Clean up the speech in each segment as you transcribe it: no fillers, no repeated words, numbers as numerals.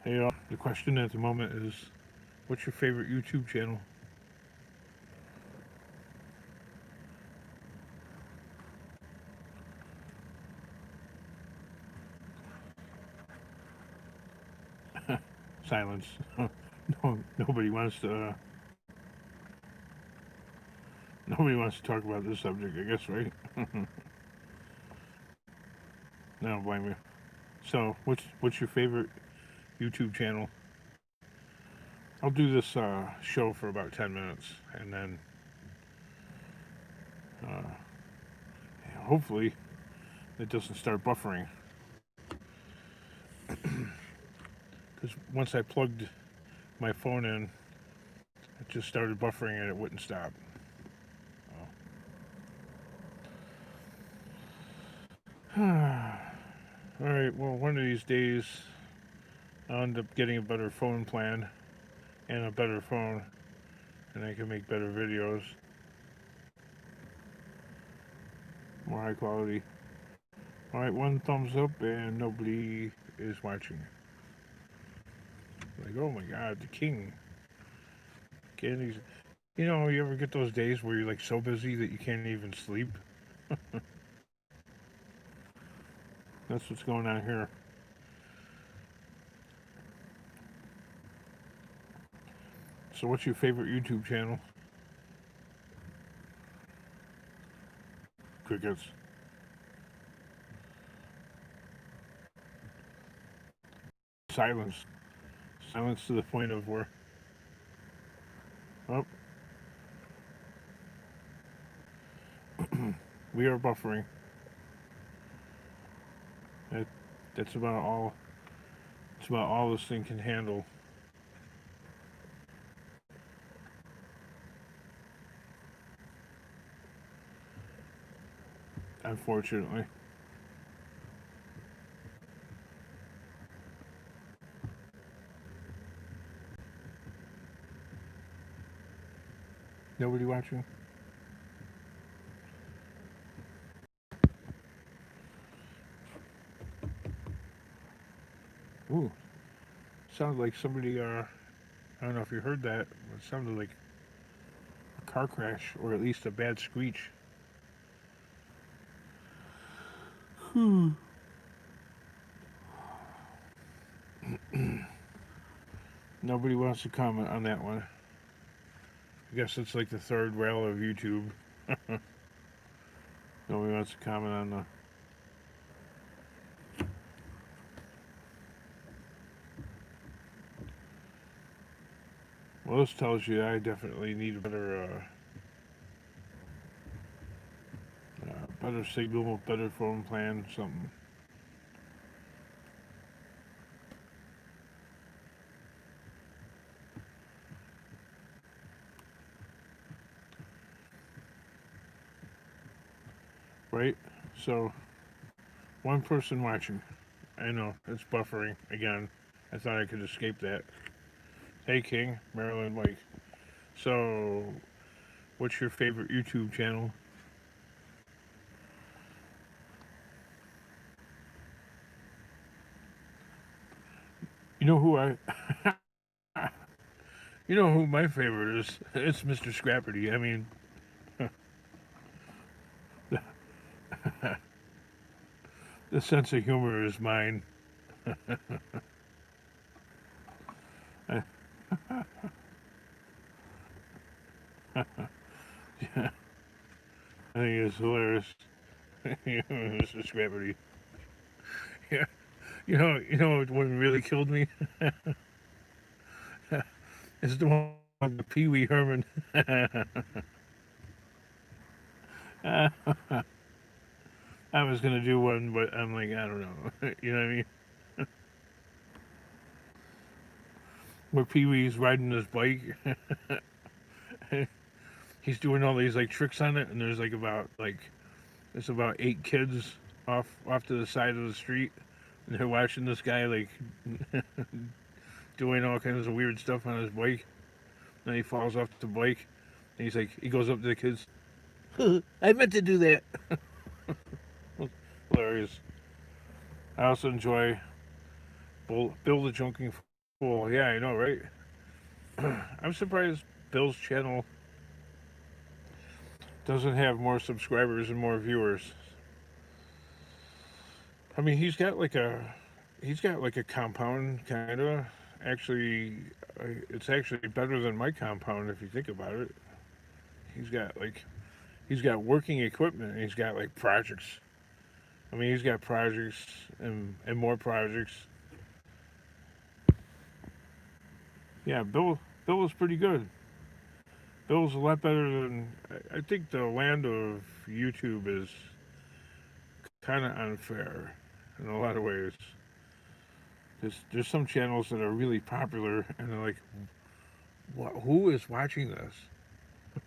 Hey, the question at the moment is, what's your favorite YouTube channel? Silence. No, nobody wants to talk about this subject, I guess, right? No, don't blame you. So, what's your favorite YouTube channel? I'll do this show for about 10 minutes, and then uh, hopefully it doesn't start buffering. Because once I plugged my phone in, it just started buffering and it wouldn't stop. Oh. All right. Well, one of these days, I'll end up getting a better phone plan and a better phone, and I can make better videos, more high quality. All right, one thumbs up, and nobody is watching. Like, oh my God, the king. Candy's. You ever get those days where you're like so busy that you can't even sleep? That's what's going on here. So, what's your favorite YouTube channel? Crickets. Silence. Silence to the point of where. Oh, we are buffering. That, that's about all. It's about all this thing can handle. Unfortunately. Nobody watching? Ooh, sounded like somebody. I don't know if you heard that. It sounded like a car crash, or at least a bad screech. Nobody wants to comment on that one. I guess it's like the third rail of YouTube. Nobody wants to comment on the. Well, this tells you I definitely need a better signal, better phone plan, something. Right? So, one person watching. I know, it's buffering again. I thought I could escape that. Hey, King, Marilyn, Mike. So, what's your favorite YouTube channel? You know who I. You know who my favorite is? It's Mr. Scrapperty. I mean, the sense of humor is mine. I, I think it's hilarious. Mr. Scrapperty. Yeah, what really killed me is the one with the Pee Wee Herman. I was gonna do one, but I'm like, I don't know. You know what I mean? Where Pee Wee's riding his bike, he's doing all these like tricks on it, and there's about 8 kids off to the side of the street, and they're watching this guy like doing all kinds of weird stuff on his bike. Then he falls off the bike, and he goes up to the kids. I meant to do that. Hilarious. I also enjoy Bill the Junking Well, yeah, I know, right? I'm surprised Bill's channel doesn't have more subscribers and more viewers. I mean, he's got like a compound kind of. Actually, it's actually better than my compound if you think about it. He's got like he's got working equipment. And he's got like projects. I mean, he's got projects and more projects. Yeah, Bill is pretty good. Bill's a lot better than I think. The land of YouTube is kind of unfair in a lot of ways. There's some channels that are really popular, and they're like, what, who is watching this?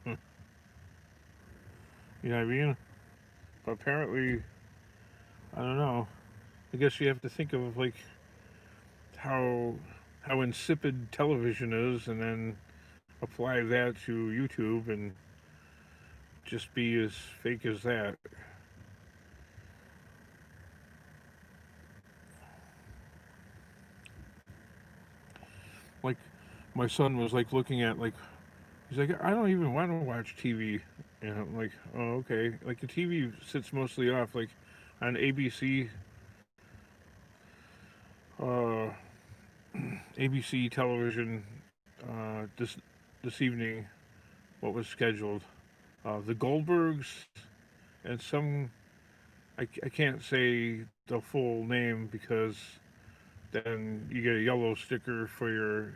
You know what I mean? But apparently, I don't know. I guess you have to think of like how how insipid television is, and then apply that to YouTube, and just be as fake as that. Like my son was like looking at like he's like, I don't even want to watch TV. And I'm like, oh, okay. Like the TV sits mostly off. Like on ABC, uh, ABC television, this evening, what was scheduled? The Goldbergs and some. I can't say the full name because then you get a yellow sticker for your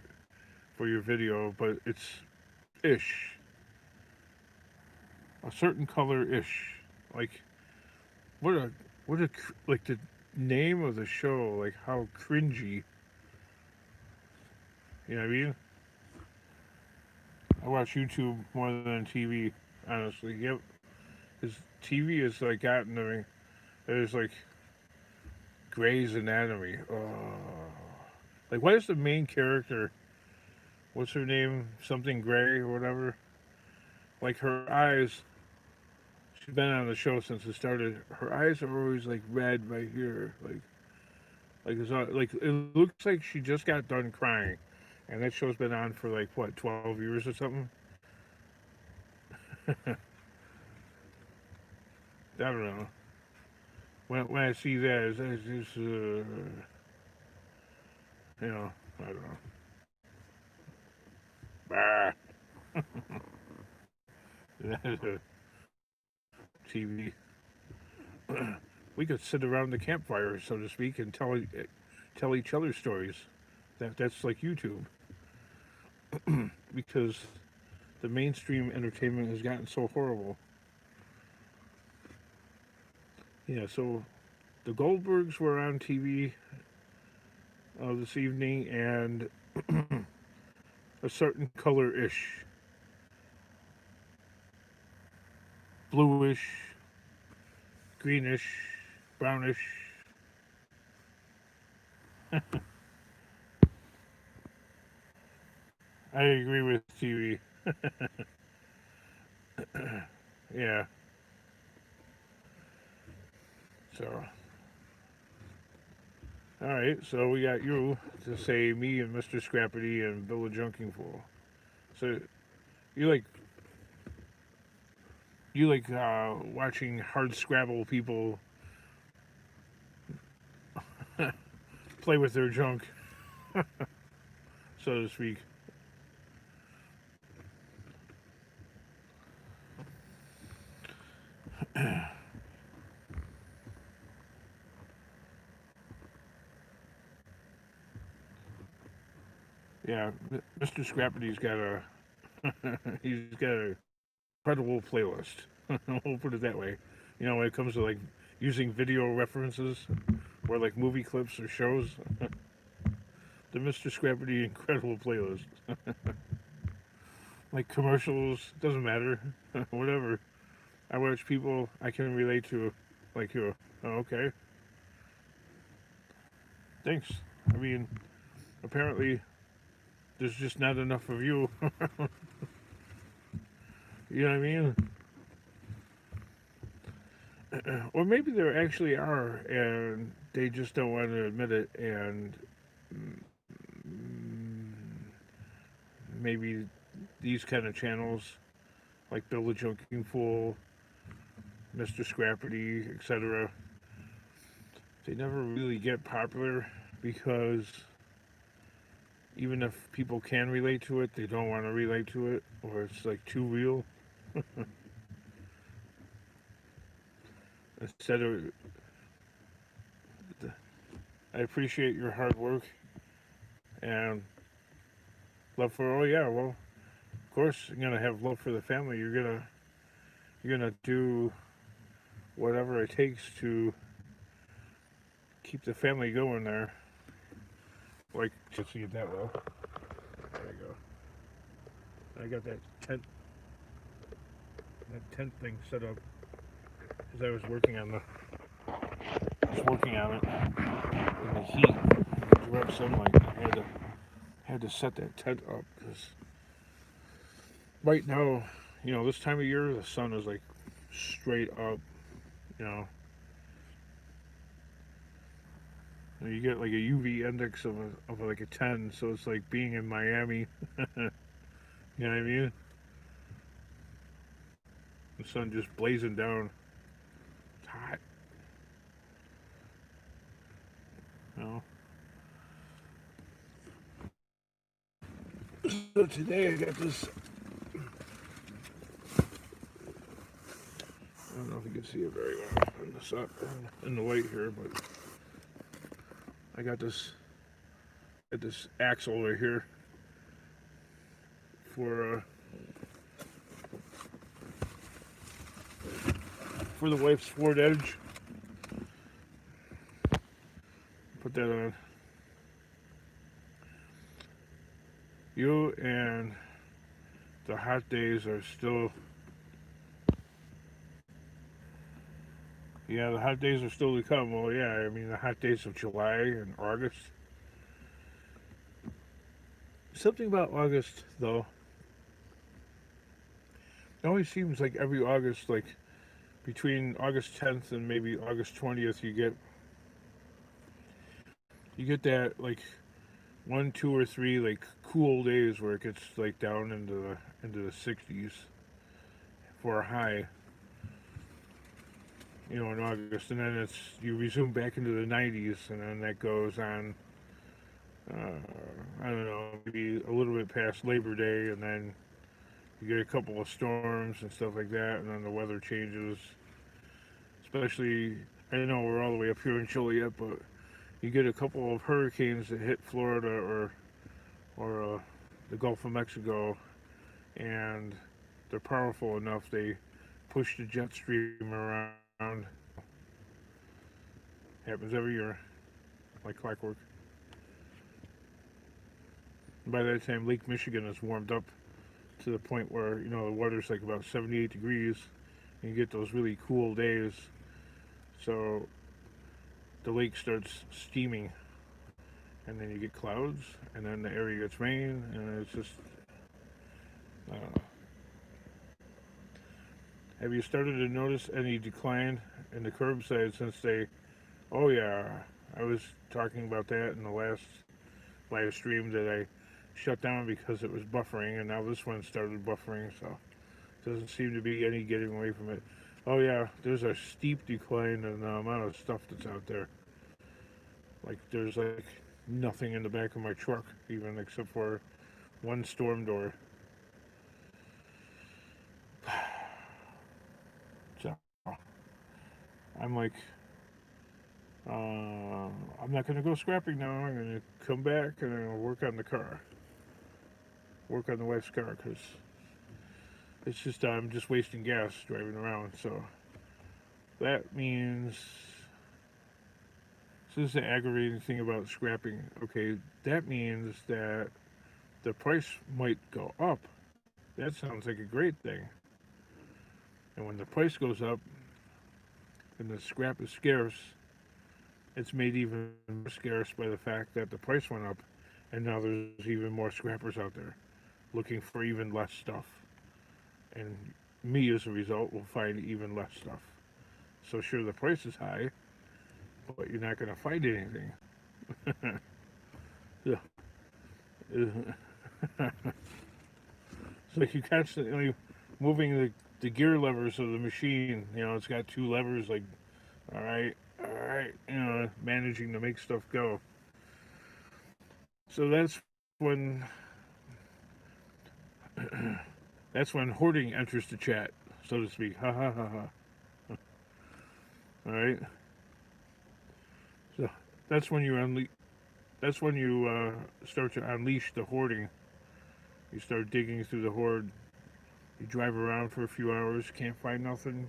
video, but it's ish, a certain color ish. Like what a what a like the name of the show, like how cringy. You know what I mean? I watch YouTube more than TV, honestly. Yep, because TV is like gotten to me. There's like Grey's Anatomy. Like what is the main character? What's her name? Something Grey or whatever. Like her eyes. She's been on the show since it started. Her eyes are always like red right here, like it looks like she just got done crying, and that show's been on for like what 12 years or something. I don't know. When I see that, it's just you know, I don't know. Bah. That is a TV. We could sit around the campfire, so to speak, and tell each other stories. That's like YouTube because the mainstream entertainment has gotten so horrible. Yeah, so the Goldbergs were on TV this evening, and a certain color ish, bluish, greenish, brownish. I agree with TV. Yeah, so. Alright, so we got you to say me and Mr. Scrappity and Bill the Junking Fool. So you like watching hard Scrabble people play with their junk, so to speak. Yeah, Mr. Scrappity's got a he's got a credible playlist. We'll put it that way. You know, when it comes to like using video references or like movie clips or shows, the Mr. Scrappity incredible playlist. Like commercials, doesn't matter, whatever. I watch people I can relate to, like you. Oh, okay, thanks. I mean, apparently there's just not enough of you. You know what I mean? Or maybe there actually are, and they just don't want to admit it. And maybe these kind of channels like Bill the Junking Fool, Mr. Scrapperty, etc. They never really get popular because even if people can relate to it, they don't want to relate to it, or it's like too real. Instead of, I appreciate your hard work and love for. Oh yeah, well, of course you're gonna have love for the family. You're gonna do whatever it takes to keep the family going there. Like, just see it that well. There you go. I got that tent thing set up because I was working on it in the heat, direct sunlight. I had to set that tent up because right now, this time of year, the sun is like straight up. You know, you get like a UV index of like a 10, so it's like being in Miami. You know what I mean? The sun just blazing down. It's hot. You know. So today I got this. I don't know if you can see it very well in the sun, in the light here, but I got this axle right here for the wife's Ford Edge. Put that on. You and the hot days are still. Yeah, the hot days are still to come. Well, yeah, I mean, the hot days of July and August. Something about August, though. It always seems like every August, like between August 10th and maybe August 20th, you get that like 1, 2, or 3 like cool days where it gets like down into the 60s for a high. In August, and then you resume back into the 90s, and then that goes on. I don't know, maybe a little bit past Labor Day, and then you get a couple of storms and stuff like that, and then the weather changes. Especially, I know we're all the way up here in Joliet, but you get a couple of hurricanes that hit Florida or the Gulf of Mexico, and they're powerful enough they push the jet stream around. Happens every year, like clockwork. And by that time, Lake Michigan is warmed up to the point where the water's like about 78 degrees, and you get those really cool days. So the lake starts steaming, and then you get clouds, and then the area gets rain, and it's just I don't know. Have you started to notice any decline in the curbside since they? Oh yeah, I was talking about that in the last live stream that I shut down because it was buffering, and now this one started buffering, so doesn't seem to be any getting away from it. Oh yeah, there's a steep decline in the amount of stuff that's out there. Like there's like nothing in the back of my truck, even except for one storm door. So I'm like, I'm not gonna go scrapping now. I'm gonna come back and I'm gonna work on the car, work on the wife's car, because it's just I'm just wasting gas driving around. So that means so this is the aggravating thing about scrapping. Okay, that means that the price might go up. That sounds like a great thing. And when the price goes up and the scrap is scarce, it's made even more scarce by the fact that the price went up, and now there's even more scrappers out there looking for even less stuff. And me, as a result, will find even less stuff. So sure, the price is high, but you're not going to find anything. Yeah. It's like you constantly moving the gear levers of the machine. You know, it's got two levers. Like, all right. You know, managing to make stuff go. So when that's when hoarding enters the chat, so to speak. Ha ha ha ha. All right. So that's when you That's when you start to unleash the hoarding. You start digging through the hoard. You drive around for a few hours, can't find nothing.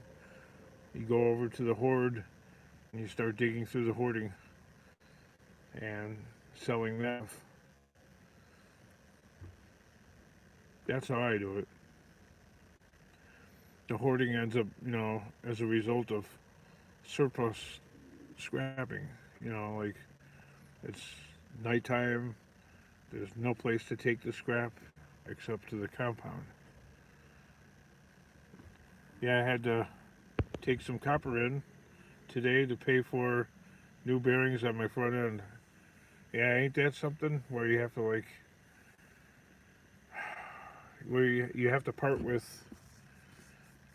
You go over to the hoard and you start digging through the hoarding and selling that. That's how I do it. The hoarding ends up, you know, as a result of surplus scrapping. You know, like it's nighttime. There's no place to take the scrap except to the compound. Yeah, I had to take some copper in today to pay for new bearings on my front end. Yeah, ain't that something where you have to like where you have to part with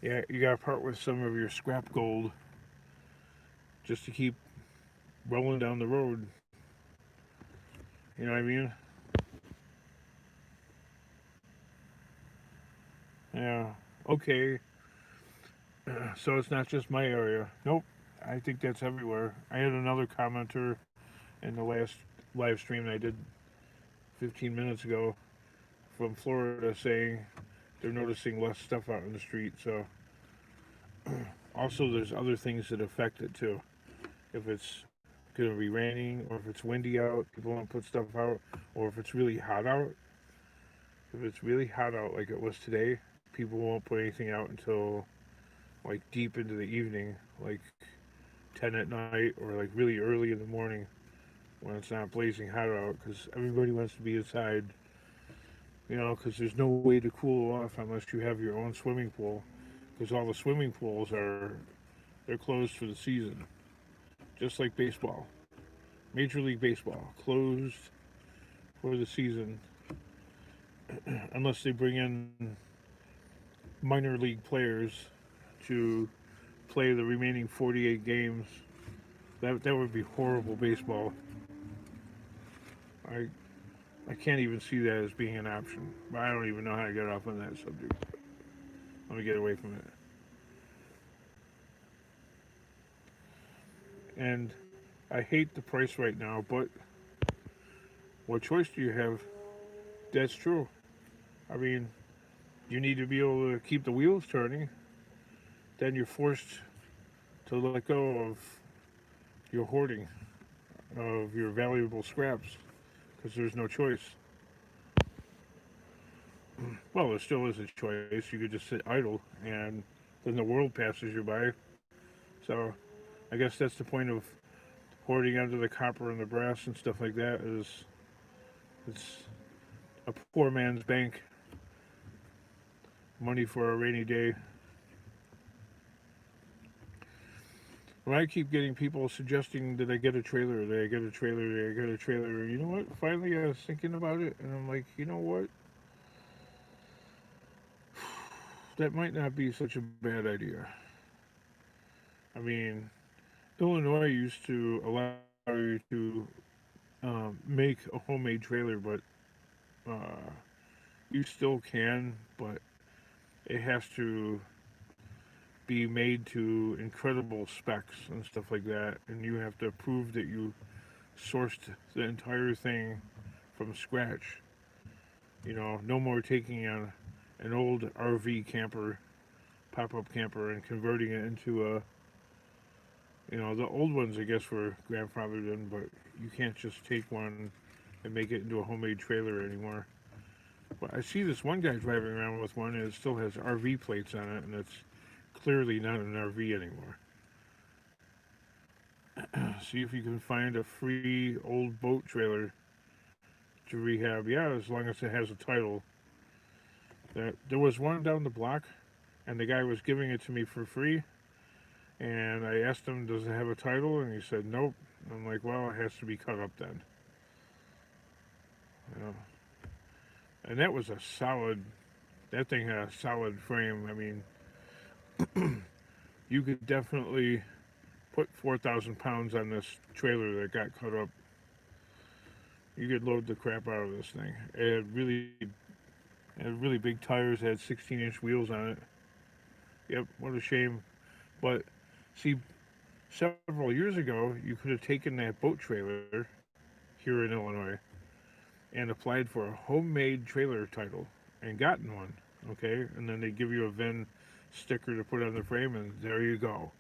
yeah, you gotta part with some of your scrap gold just to keep rolling down the road. You know what I mean? Yeah. Okay. So it's not just my area. Nope. I think that's everywhere. I had another commenter in the last live stream I did 15 minutes ago from Florida saying they're noticing less stuff out in the street. So also there's other things that affect it too. If it's going to be raining or if it's windy out, people don't put stuff out. Or if it's really hot out, if it's really hot out like it was today, people won't put anything out until like deep into the evening, like 10 at night or like really early in the morning when it's not blazing hot out because everybody wants to be inside, you know, because there's no way to cool off unless you have your own swimming pool because all the swimming pools they're closed for the season, just like baseball. Major League Baseball closed for the season unless they bring in minor league players to play the remaining 48 games. That would be horrible baseball. I I can't even see that as being an option. But I don't even know how to get off on that subject. Let me get away from it. And I hate the price right now, but what choice do you have? That's true. I mean, you need to be able to keep the wheels turning. Then you're forced to let go of your hoarding of your valuable scraps because there's no choice. Well, there still is a choice. You could just sit idle and then the world passes you by. So I guess that's the point of hoarding onto the copper and the brass and stuff like that is it's a poor man's bank. Money for a rainy day. Well, I keep getting people suggesting that I get a trailer, that I get a trailer, that I get a trailer. You know what? Finally, I was thinking about it, and I'm like, you know what? That might not be such a bad idea. I mean, Illinois used to allow you to make a homemade trailer, but uh, you still can, but it has to be made to incredible specs and stuff like that, and you have to prove that you sourced the entire thing from scratch. You know, no more taking an old RV camper, pop-up camper, and converting it into a, you know, the old ones I guess were grandfathered in, but you can't just take one and make it into a homemade trailer anymore. But I see this one guy driving around with one and it still has RV plates on it, and it's clearly not an RV anymore. See if you can find a free old boat trailer to rehab. Yeah, as long as it has a title. There was one down the block, and the guy was giving it to me for free. And I asked him, "Does it have a title?" And he said, "Nope." I'm like, "Well, it has to be cut up then." You know, and that was a solid. That thing had a solid frame. I mean, you could definitely put 4,000 pounds on this trailer that got cut up. You could load the crap out of this thing. It had really big tires. It had 16-inch wheels on it. Yep, what a shame. But see, several years ago, you could have taken that boat trailer here in Illinois and applied for a homemade trailer title and gotten one. Okay, and then they give you a VIN sticker to put on the frame, and there you go,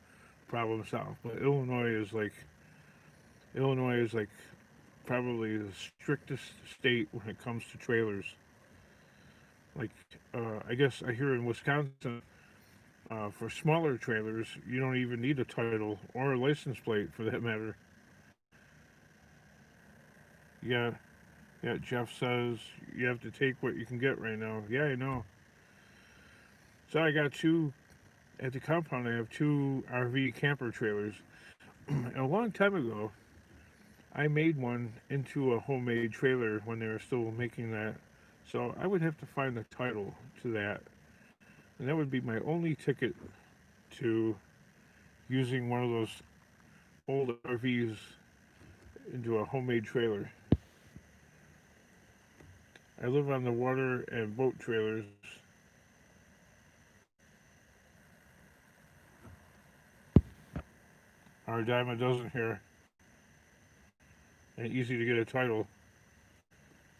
problem solved. But Illinois is like probably the strictest state when it comes to trailers. Like, I guess I hear in Wisconsin, for smaller trailers, you don't even need a title or a license plate for that matter. Yeah, yeah. Jeff says you have to take what you can get right now. Yeah, I know. So I got two at the compound. I have two RV camper trailers. And a long time ago, I made one into a homemade trailer when they were still making that. So I would have to find the title to that, and that would be my only ticket to using one of those old RVs into a homemade trailer. I live on the water and boat trailers. Our dime a dozen here, and easy to get a title.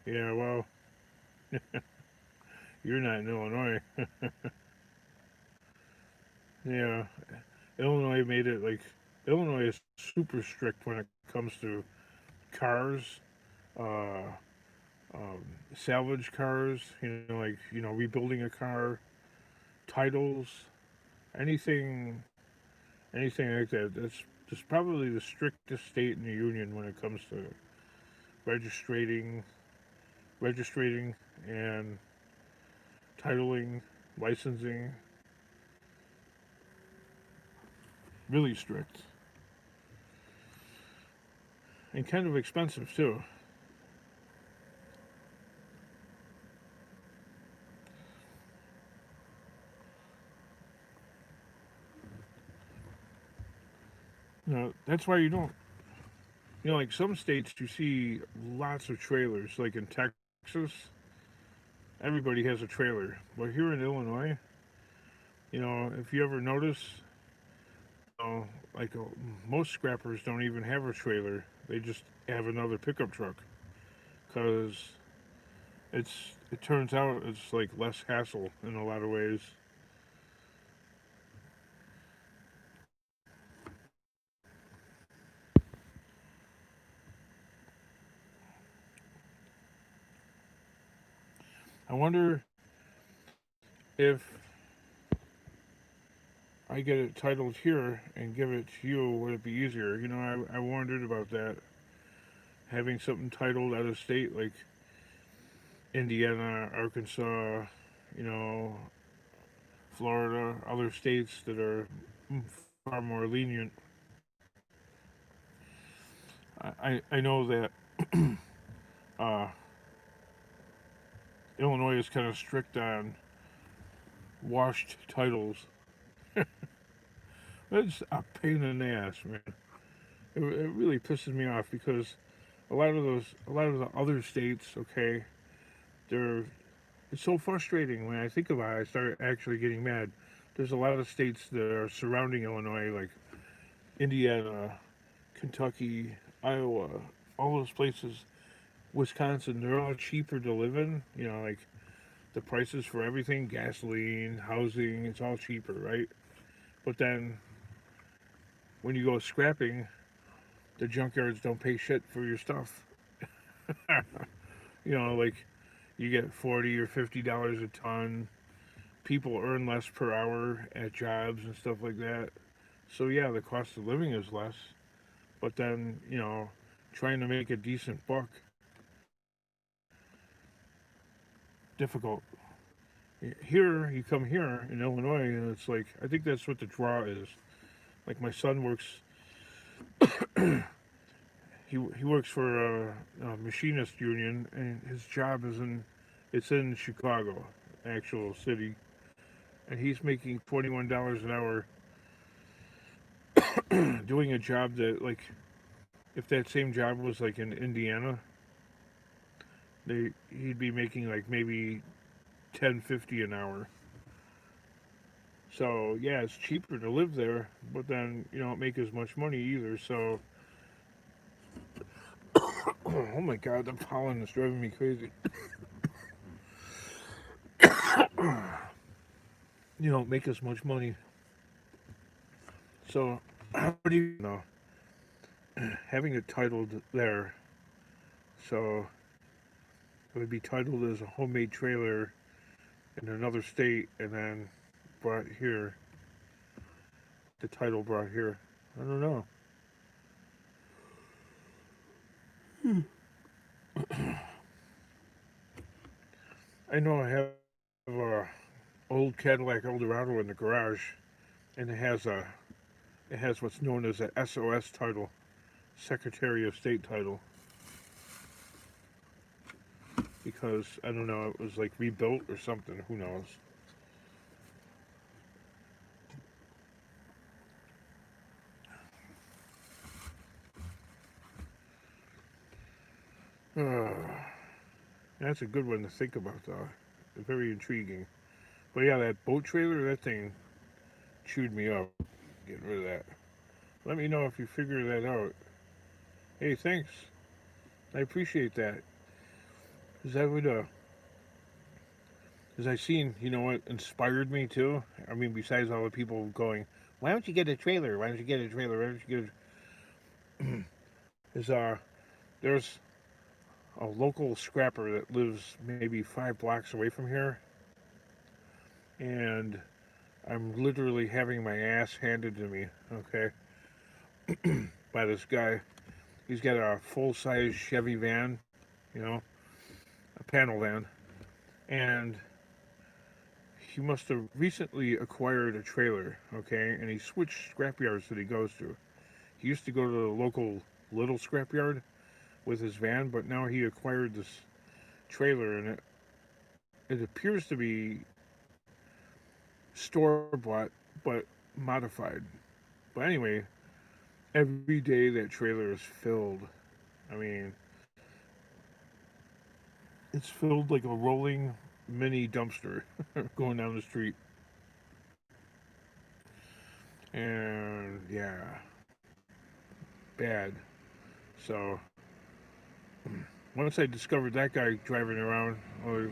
Yeah, well, you're not in Illinois. Yeah, Illinois made it like Illinois is super strict when it comes to cars, uh, salvage cars. Rebuilding a car, titles, anything, anything like that. That's probably the strictest state in the union when it comes to registering, registering, and titling, licensing. Really strict and kind of expensive too. That's why you don't. Like some states, you see lots of trailers. Like in Texas, everybody has a trailer. But here in Illinois, if you ever notice, like most scrappers don't even have a trailer. They just have another pickup truck because it's it turns out it's like less hassle in a lot of ways. I wonder if I get it titled here and give it to you, would it be easier? I wondered about that. Having something titled out of state like Indiana, Arkansas, you know, Florida, other states that are far more lenient. I know that uh, Illinois is kind of strict on washed titles. It's a pain in the ass, man. It really pisses me off because a lot of the other states, okay, they're it's so frustrating when I think about it. I start actually getting mad. There's a lot of states that are surrounding Illinois, like Indiana, Kentucky, Iowa, all those places, Wisconsin. They're all cheaper to live in. Like the prices for everything, gasoline, housing, it's all cheaper, right? But then when you go scrapping, the junkyards don't pay shit for your stuff. Like you get $40 or $50 a ton. People earn less per hour at jobs and stuff like that. So yeah, the cost of living is less. But then, trying to make a decent buck, difficult. Here, you come here in Illinois, and it's like I think that's what the draw is. Like my son works, he works for a machinist union, and his job is in It's in Chicago, actual city, and he's making $21 an hour doing a job that, like, if that same job was like in Indiana, he'd be making like maybe 10.50 an hour. So yeah, it's cheaper to live there, but then you don't make as much money either. So oh my god, the pollen is driving me crazy. You don't make as much money. So how do you know? Having it titled there, so it would be titled as a homemade trailer in another state, and then brought here. The title brought here. I don't know. I know I have a old Cadillac Eldorado in the garage, and it has what's known as a SOS title, Secretary of State title, because I don't know, it was like rebuilt or something. Who knows? That's a good one to think about, though. Very intriguing. But yeah, that boat trailer, that thing chewed me up. Getting rid of that. Let me know if you figure that out. Hey, thanks. I appreciate that. Is that would Because I seen, you know what inspired me too? I mean, besides all the people going, why don't you get a trailer? Why don't you get a trailer? Why don't you get is there's a local scrapper that lives maybe 5 blocks away from here, and I'm literally having my ass handed to me, okay, by this guy. He's got a full size Chevy van, you know, a panel van, and he must have recently acquired a trailer, okay, and he switched scrapyards that he goes to. He used to go to the local little scrapyard with his van, but now he acquired this trailer, and it appears to be store bought but modified. But anyway, every day that trailer is filled. I mean, it's filled like a rolling mini dumpster going down the street. And yeah, bad. So once I discovered that guy driving around, oh,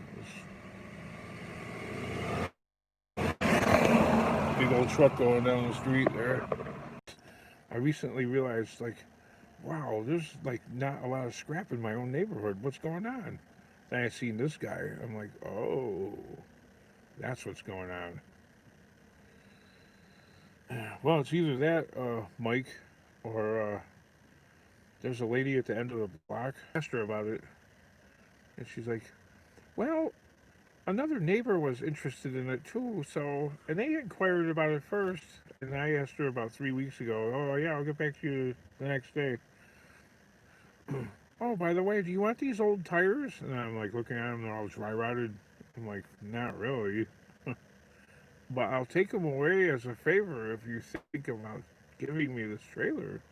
big old truck going down the street there, I recently realized, like, wow, there's like not a lot of scrap in my own neighborhood. What's going on? Then I seen this guy. I'm like, oh, that's what's going on. Well, it's either that, Mike, or there's a lady at the end of the block. I asked her about it, and she's like, well, another neighbor was interested in it too, so, and they inquired about it first. And I asked her about 3 weeks ago. Oh, yeah, I'll get back to you the next day. Oh, by the way, do you want these old tires? And I'm like looking at them, they're all dry rotted. I'm like, not really. But I'll take them away as a favor if you think about giving me this trailer.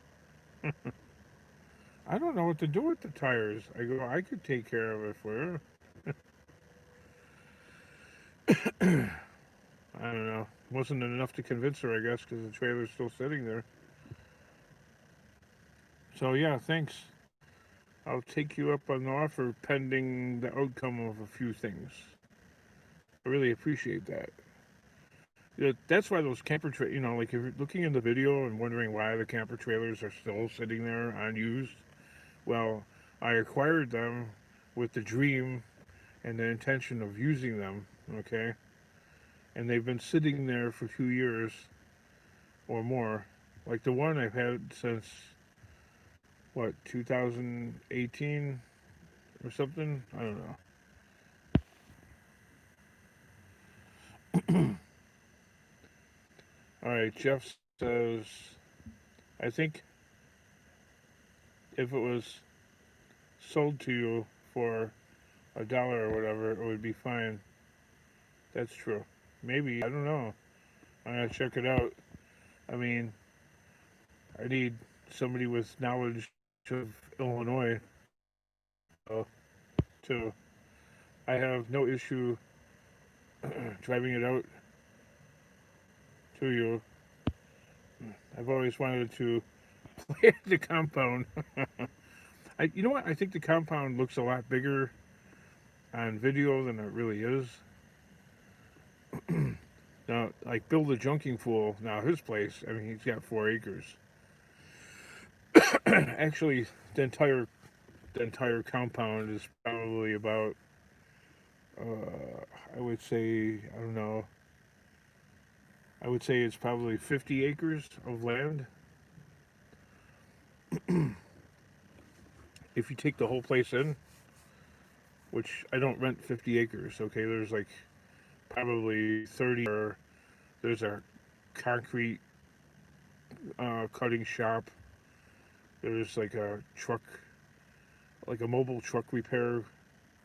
I don't know what to do with the tires. I go, I could take care of it for you. I don't know. Wasn't enough to convince her, I guess, because the trailer's still sitting there. So, yeah, thanks. I'll take you up on the offer pending the outcome of a few things. I really appreciate that. That's why those camper you know, like if you're looking in the video and wondering why the camper trailers are still sitting there unused, well, I acquired them with the dream and the intention of using them, okay? And they've been sitting there for 2 years or more. Like the one I've had since, what, 2018 or something? I don't know. All right, Jeff says, I think if it was sold to you for a dollar or whatever, it would be fine. That's true. Maybe, I don't know. I'm gonna check it out. I mean, I need somebody with knowledge of Illinois to. I have no issue driving it out to you. I've always wanted to play at the compound. You know what? I think the compound looks a lot bigger on video than it really is. Now, like Bill the Junking Fool, now his place, I mean, he's got 4 acres. Actually, the entire compound is probably about, I would say, I don't know, I would say it's probably 50 acres of land. If you take the whole place in, which I don't rent 50 acres, okay, there's like probably 30, or there's a concrete cutting shop. There's like a truck, like a mobile truck repair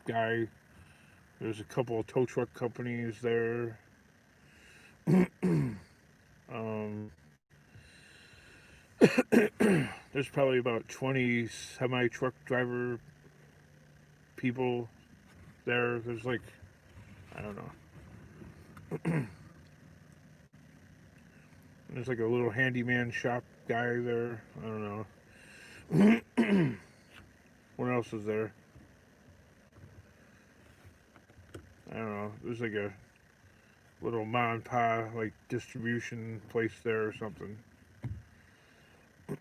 guy. There's a couple of tow truck companies there. um, there's probably about 20 semi truck driver people there. There's like, I don't know. There's like a little handyman shop guy there. I don't know. What else is there? I don't know. There's like a little mom and pop like distribution place there or something.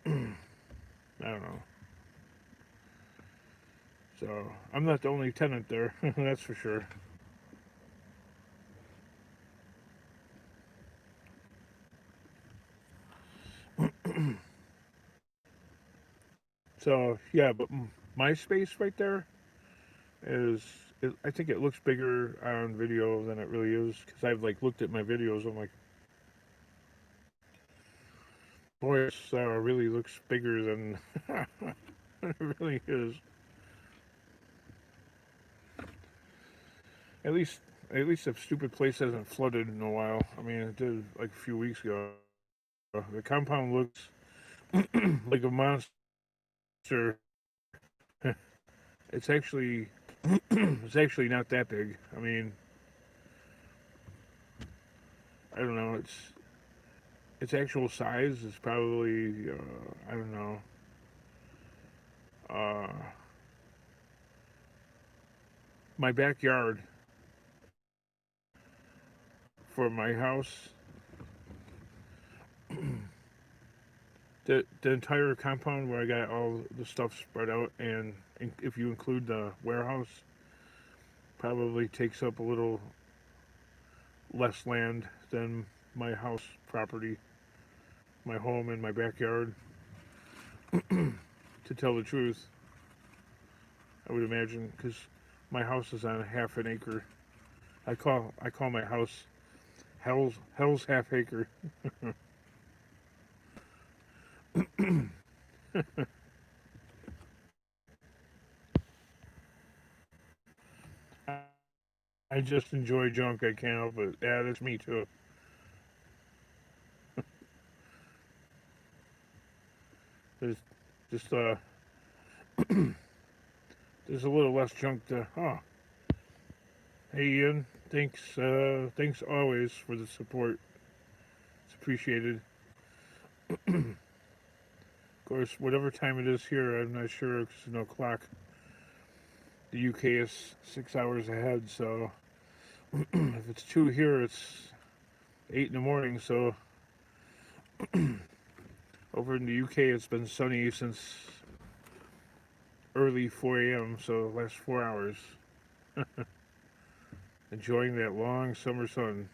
I don't know. So I'm not the only tenant there. That's for sure. So yeah, but my space right there is. I think it looks bigger on video than it really is because I've like looked at my videos. I'm like, boy, it really looks bigger than it really is. At least, at least the stupid place hasn't flooded in a while. I mean, it did like a few weeks ago. The compound looks like a monster. It's actually, it's actually not that big. I mean, I don't know. Its actual size is probably, I don't know, uh, my backyard for my house. The entire compound where I got all the stuff spread out, and if you include the warehouse, probably takes up a little less land than my house property, my home, and my backyard. To tell the truth, I would imagine because my house is on half an acre. I call my house Hell's half acre. I just enjoy junk. I can't help it. Yeah, that's me too. There's just there's a little less junk to. Oh, hey Ian, thanks always for the support. It's appreciated. Of course, whatever time it is here, I'm not sure because there's no clock. The UK is 6 hours ahead, so if it's 2 here, it's 8 in the morning. So over in the UK, it's been sunny since early 4 a.m. So last 4 hours, enjoying that long summer sun.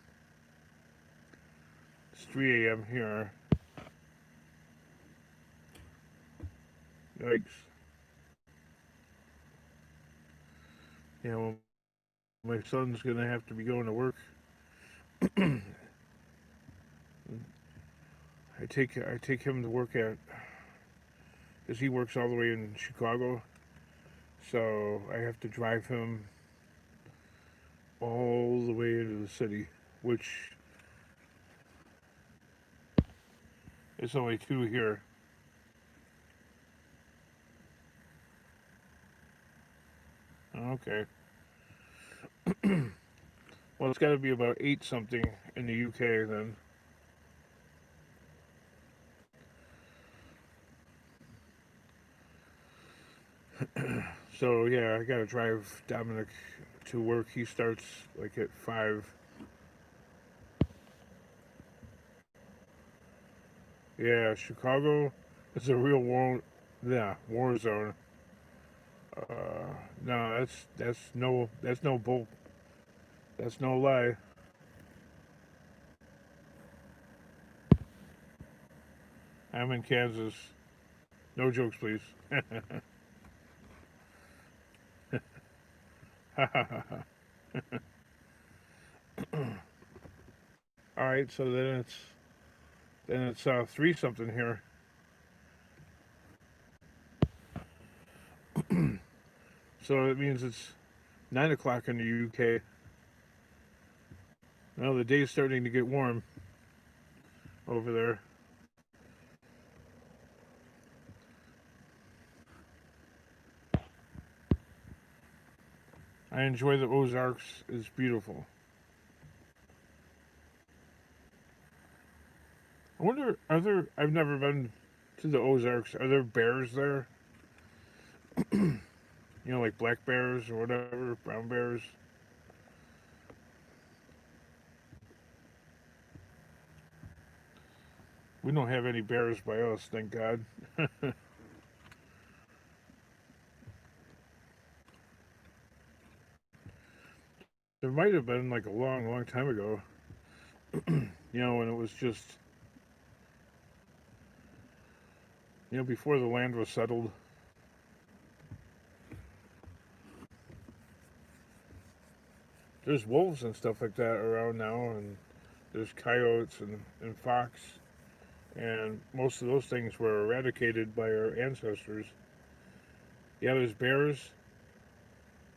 It's 3 a.m. here. Yikes! Yeah, well, my son's gonna have to be going to work. I take him to work at because he works all the way in Chicago, so I have to drive him all the way into the city, which is only 2 here. Okay. Well, it's got to be about 8 something in the UK then. So yeah, I gotta drive Dominic to work. He starts like at 5. Yeah, Chicago is a real war zone. No, that's no bull. That's no lie. I'm in Kansas. No jokes, please. All right, so then it's 3 something here. So it means it's 9 o'clock in the UK. Well, the day's starting to get warm over there. I enjoy the Ozarks. It's beautiful. I wonder, are there? I've never been to the Ozarks. Are there bears there? You know, like black bears or whatever, brown bears. We don't have any bears by us, thank God. There might have been like a long, long time ago. When it was just, before the land was settled. There's wolves and stuff like that around now, and there's coyotes and fox, and most of those things were eradicated by our ancestors. Yeah, there's bears,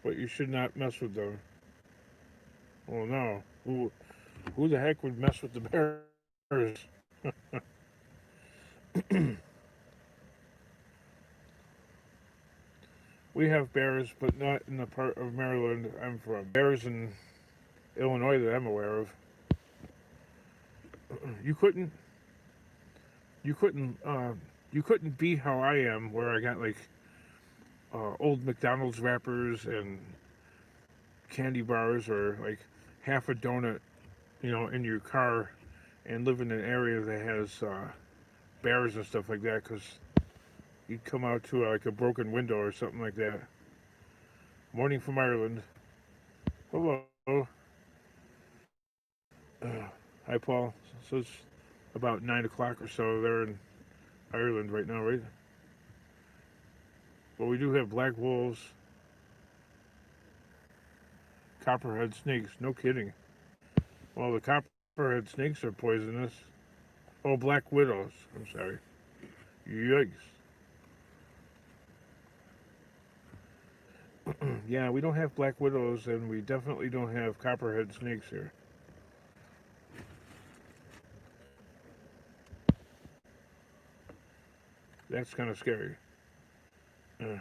but you should not mess with them. Oh no, who the heck would mess with the bears? We have bears, but not in the part of Maryland I'm from. Bears in Illinois that I'm aware of. You couldn't, you couldn't, you couldn't be how I am, where I got like old McDonald's wrappers and candy bars, or like half a donut, in your car, and live in an area that has bears and stuff like that, because you'd come out to like a broken window or something like that. Morning from Ireland. Hello. Hi, Paul. So it's about 9 o'clock or so there in Ireland right now, right? But we do have black wolves, copperhead snakes. No kidding. Well, the copperhead snakes are poisonous. Oh, black widows. I'm sorry. Yikes. Yeah, we don't have black widows, and we definitely don't have copperhead snakes here. That's kind of scary. Uh,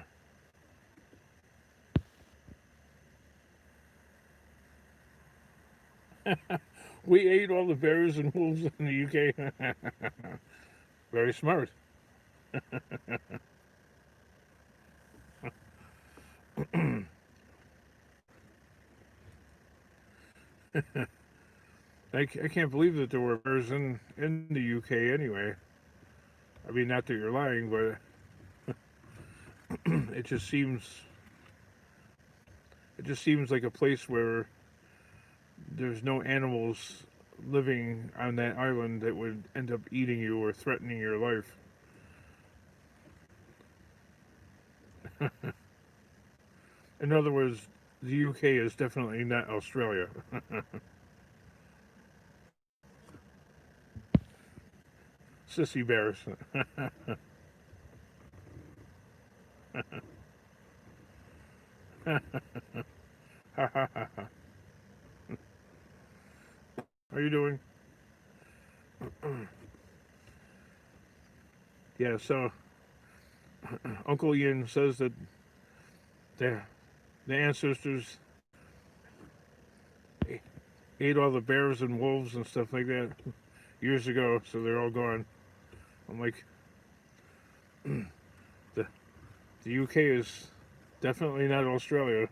we ate all the bears and wolves in the UK. Very smart. I can't believe that there were bears in the UK anyway. I mean, not that you're lying, but it just seems like a place where there's no animals living on that island that would end up eating you or threatening your life. In other words, the UK is definitely not Australia. Sissy bears. you doing? Yeah, so Uncle Ian says that the, the ancestors ate all the bears and wolves and stuff like that years ago, so they're all gone. I'm like, the UK is definitely not Australia.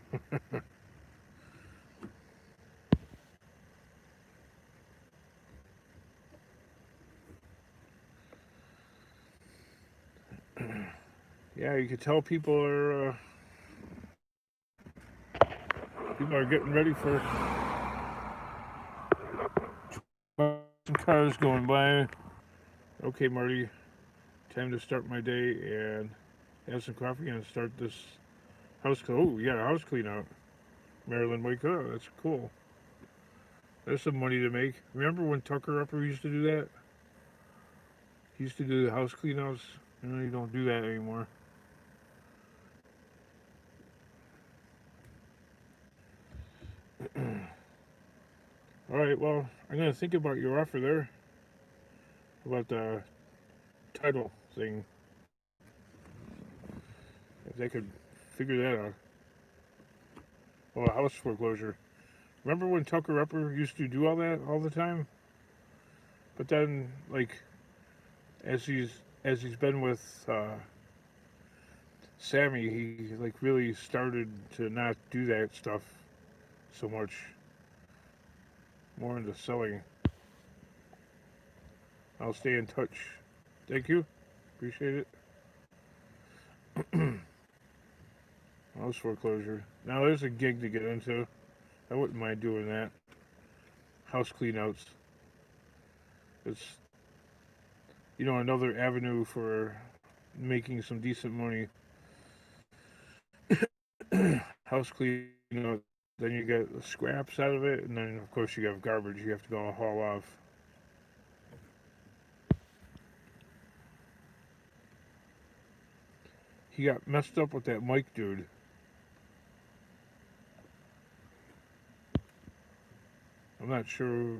Yeah, you could tell people are getting ready for some cars going by. Okay, Marty, time to start my day and have some coffee and start this house. Oh, yeah, house clean out. Maryland, wake up. That's cool. There's some money to make. Remember when Tucker Upper used to do that? He used to do the house clean outs. You don't do that anymore. All right, well, I'm going to think about your offer there about the title thing. If they could figure that out. Well, house foreclosure. Remember when Tucker Upper used to do all that all the time? But then, like, as he's been with Sammy, he like really started to not do that stuff so much. More into selling. I'll stay in touch. Thank you. Appreciate it. House foreclosure. Now there's a gig to get into. I wouldn't mind doing that. House cleanouts. It's another avenue for making some decent money. House cleanout. Then you get the scraps out of it, and then of course you have garbage you have to go haul off. He got messed up with that Mike dude. I'm not sure,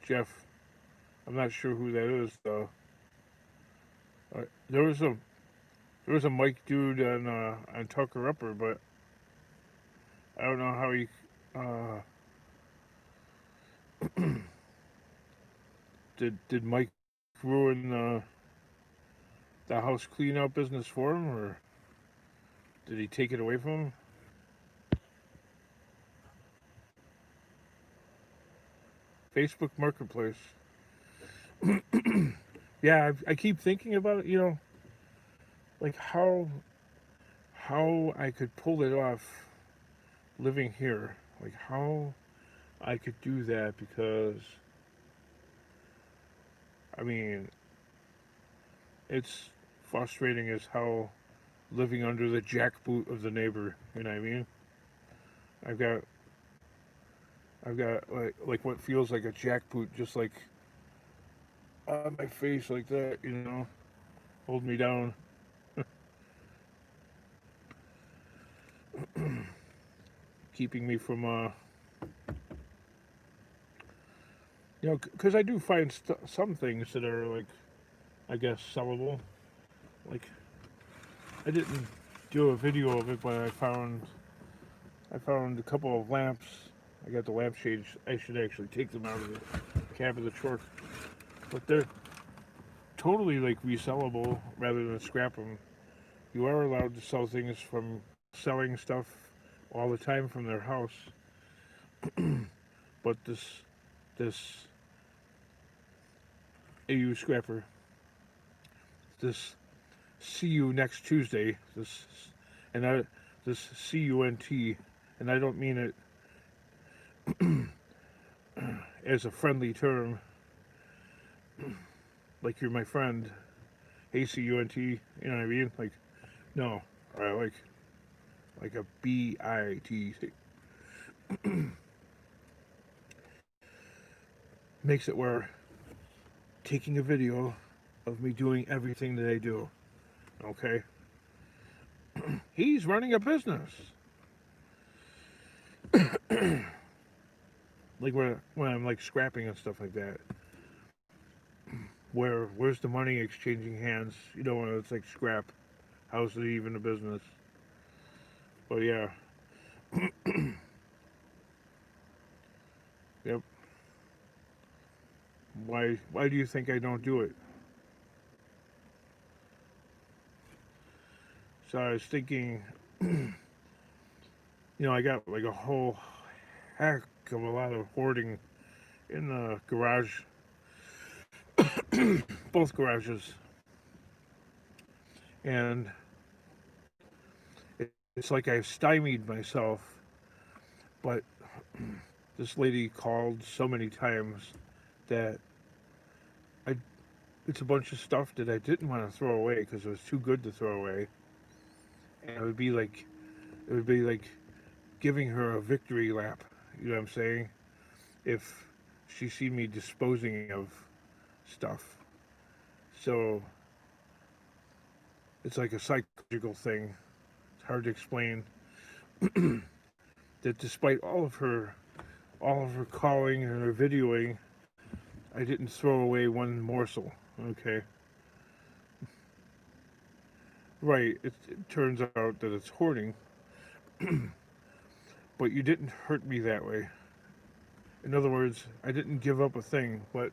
Jeff. I'm not sure who that is though. There was a Mike dude on Tucker Upper, but I don't know how he did Mike ruin the house clean out business for him, or did he take it away from him? Facebook Marketplace. Yeah, I keep thinking about it. Like how I could pull it off living here. Like how I could do that, because I mean it's frustrating as how living under the jackboot of the neighbor. You know what I mean? I've got like what feels like a jackboot, just like on my face like that. Hold me down. Keeping me from because I do find some things that are like, I guess, sellable. Like, I didn't do a video of it, but I found a couple of lamps. I got the lampshades. I should actually take them out of the cab of the truck, but they're totally like resellable rather than scrap them. You are allowed to sell things from selling stuff all the time from their house, but this AU scrapper, this see you next Tuesday, this CUNT, and I don't mean it as a friendly term, like you're my friend. Hey, CUNT, you know what I mean? Like, no, like a BIT. Makes it where taking a video of me doing everything that I do. Okay? He's running a business. like when I'm like scrapping and stuff like that. Where's the money exchanging hands? You know, when it's like scrap. How's it even a business? But yeah, yep. Why do you think I don't do it? So I was thinking, I got like a whole heck of a lot of hoarding in the garage, both garages, and it's like I've stymied myself. But this lady called so many times that I it's a bunch of stuff that I didn't want to throw away because it was too good to throw away, and it would be like giving her a victory lap. You know what I'm saying? If she see me disposing of stuff, so it's like a psychological thing. It's hard to explain. That despite all of her calling and her videoing, I didn't throw away one morsel. Okay, right. It turns out that it's hoarding, but you didn't hurt me that way. In other words, I didn't give up a thing, but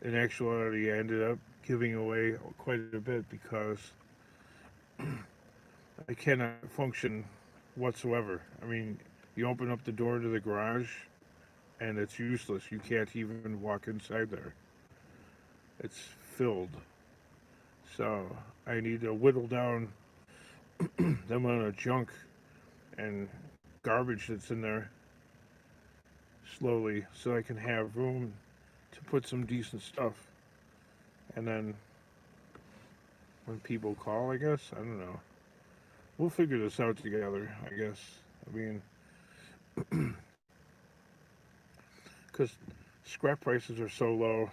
in actuality, I ended up giving away quite a bit because I cannot function whatsoever. I mean, you open up the door to the garage, and it's useless. You can't even walk inside there. It's filled. So I need to whittle down the amount of junk and garbage that's in there slowly so I can have room to put some decent stuff. And then when people call, I guess, I don't know. We'll figure this out together, I guess. I mean, because scrap prices are so low,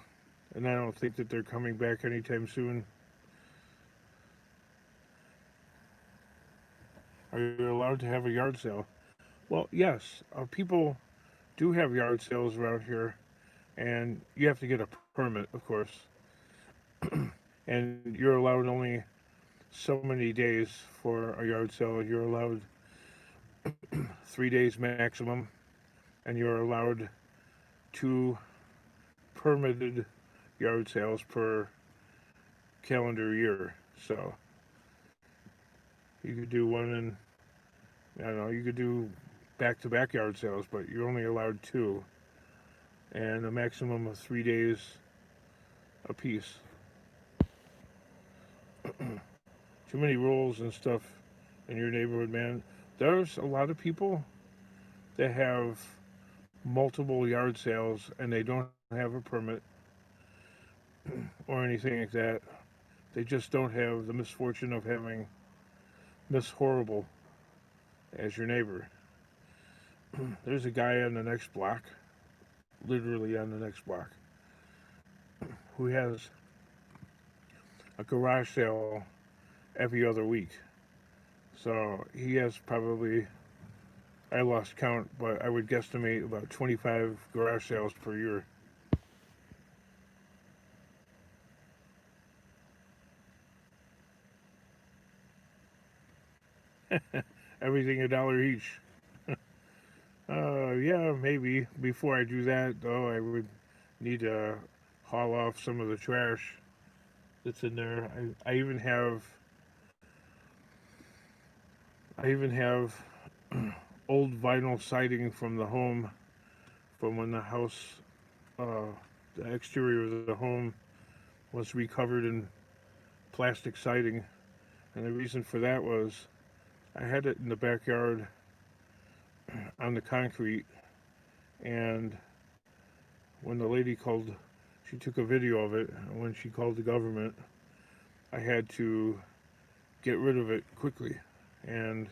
and I don't think that they're coming back anytime soon. Are you allowed to have a yard sale? Well, yes. People do have yard sales around here, and you have to get a permit, of course. And you're allowed only so many days for a yard sale. You're allowed 3 days maximum, and you're allowed two permitted yard sales per calendar year. So you could do one in, I don't know, you could do back to back yard sales, but you're only allowed two, and a maximum of 3 days apiece. Too many rules and stuff in your neighborhood, man. There's a lot of people that have multiple yard sales and they don't have a permit or anything like that. They just don't have the misfortune of having Miss Horrible as your neighbor. There's a guy on the next block, literally on the next block, who has a garage sale every other week. So he has probably, I lost count, but I would guesstimate about 25 garage sales per year. Everything a dollar each. Yeah, maybe. Before I do that, though, I would need to haul off some of the trash that's in there. I even have old vinyl siding from the home, from when the house, uh, the exterior of the home was recovered in plastic siding. And the reason for that was I had it in the backyard on the concrete, and when the lady called, she took a video of it. And when she called the government, I had to get rid of it quickly. And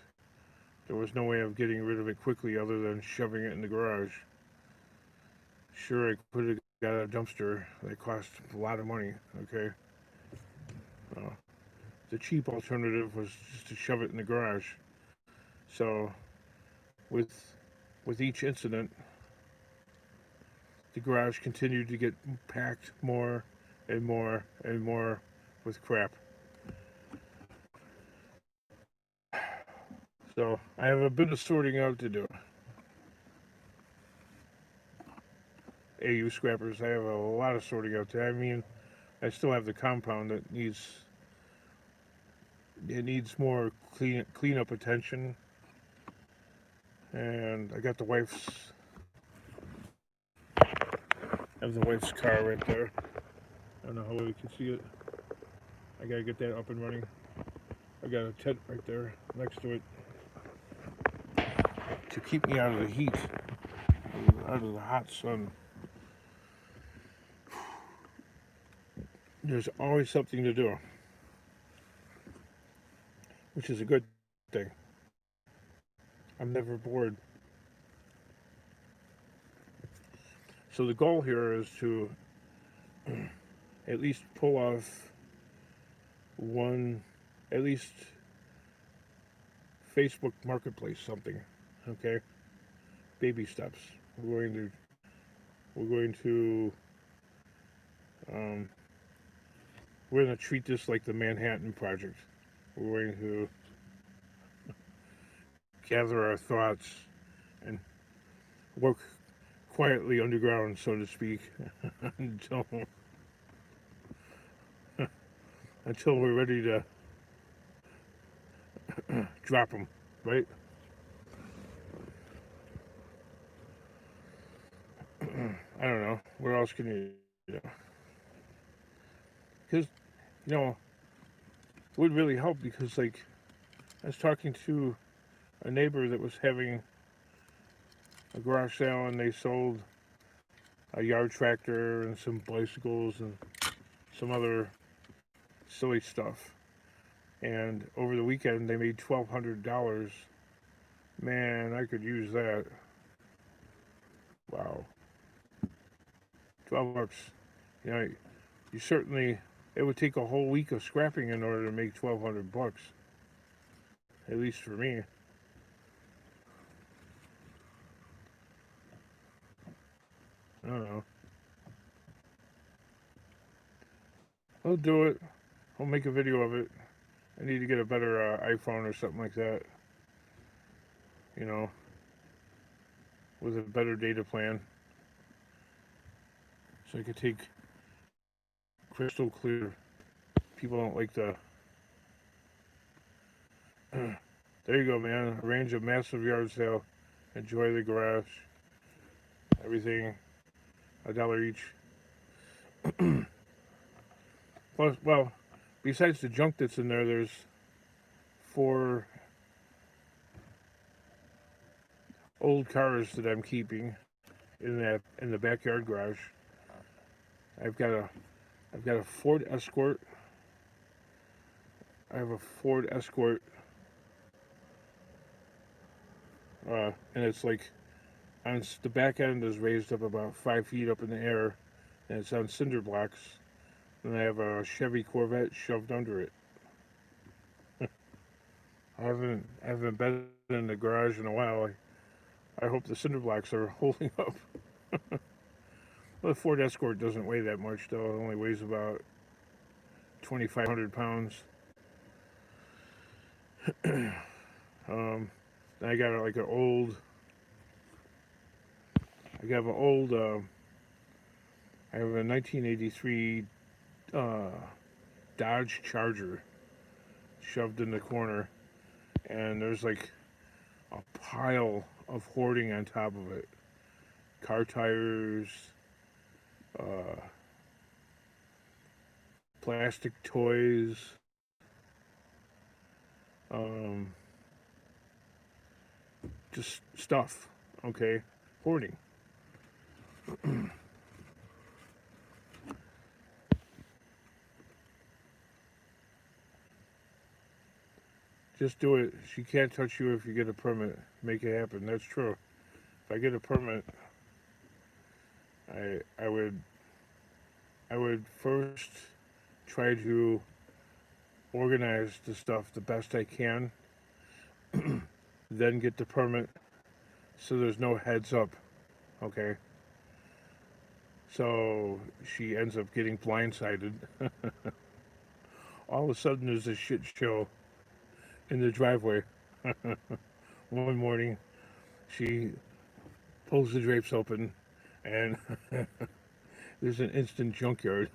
there was no way of getting rid of it quickly other than shoving it in the garage. Sure, I could have got a dumpster that cost a lot of money, okay? Uh, the cheap alternative was just to shove it in the garage. So, with with each incident, the garage continued to get packed more and more and more with crap. So I have a bit of sorting out to do. AU scrappers, I have a lot of sorting out to do. I mean, I still have the compound that needs more cleanup attention, and I got the wife's car right there. I don't know how well you can see it. I gotta get that up and running. I got a tent right there next to it to keep me out of the heat, out of the hot sun. There's always something to do, which is a good thing. I'm never bored. So the goal here is to at least pull off at least Facebook Marketplace something, okay? Baby steps. We're going to treat this like the Manhattan Project. We're going to gather our thoughts and work quietly underground, so to speak, until we're ready to drop them, right? I don't know. What else can you do? Because, it would really help, because, I was talking to a neighbor that was having a garage sale, and they sold a yard tractor and some bicycles and some other silly stuff. And over the weekend, they made $1,200. Man, I could use that. Wow. $12. You certainly, it would take a whole week of scrapping in order to make $1,200. At least for me. I don't know. I'll do it. I'll make a video of it. I need to get a better iPhone or something like that. With a better data plan. So I could take crystal clear. People don't like the... There you go, man. Arrange a massive yard sale. Enjoy the garage. Everything. $1 each. Plus, well, besides the junk that's in there, there's 4 old cars that I'm keeping in the backyard garage. I've got a Ford Escort. I have a Ford Escort, and it's on the back end is raised up about 5 feet up in the air, and it's on cinder blocks. And I have a Chevy Corvette shoved under it. I haven't been in the garage in a while. I hope the cinder blocks are holding up. Well, the Ford Escort doesn't weigh that much, though. It only weighs about 2,500 pounds. I got I have a 1983 Dodge Charger shoved in the corner, and there's a pile of hoarding on top of it. Car tires, plastic toys, just stuff, okay? Hoarding. Just do it. She can't touch you if you get a permit. Make it happen. That's true. If I get a permit, I would first try to organize the stuff the best I can, then get the permit, so there's no heads up, okay? So she ends up getting blindsided. All of a sudden, there's a shit show in the driveway. One morning, she pulls the drapes open, and there's an instant junkyard.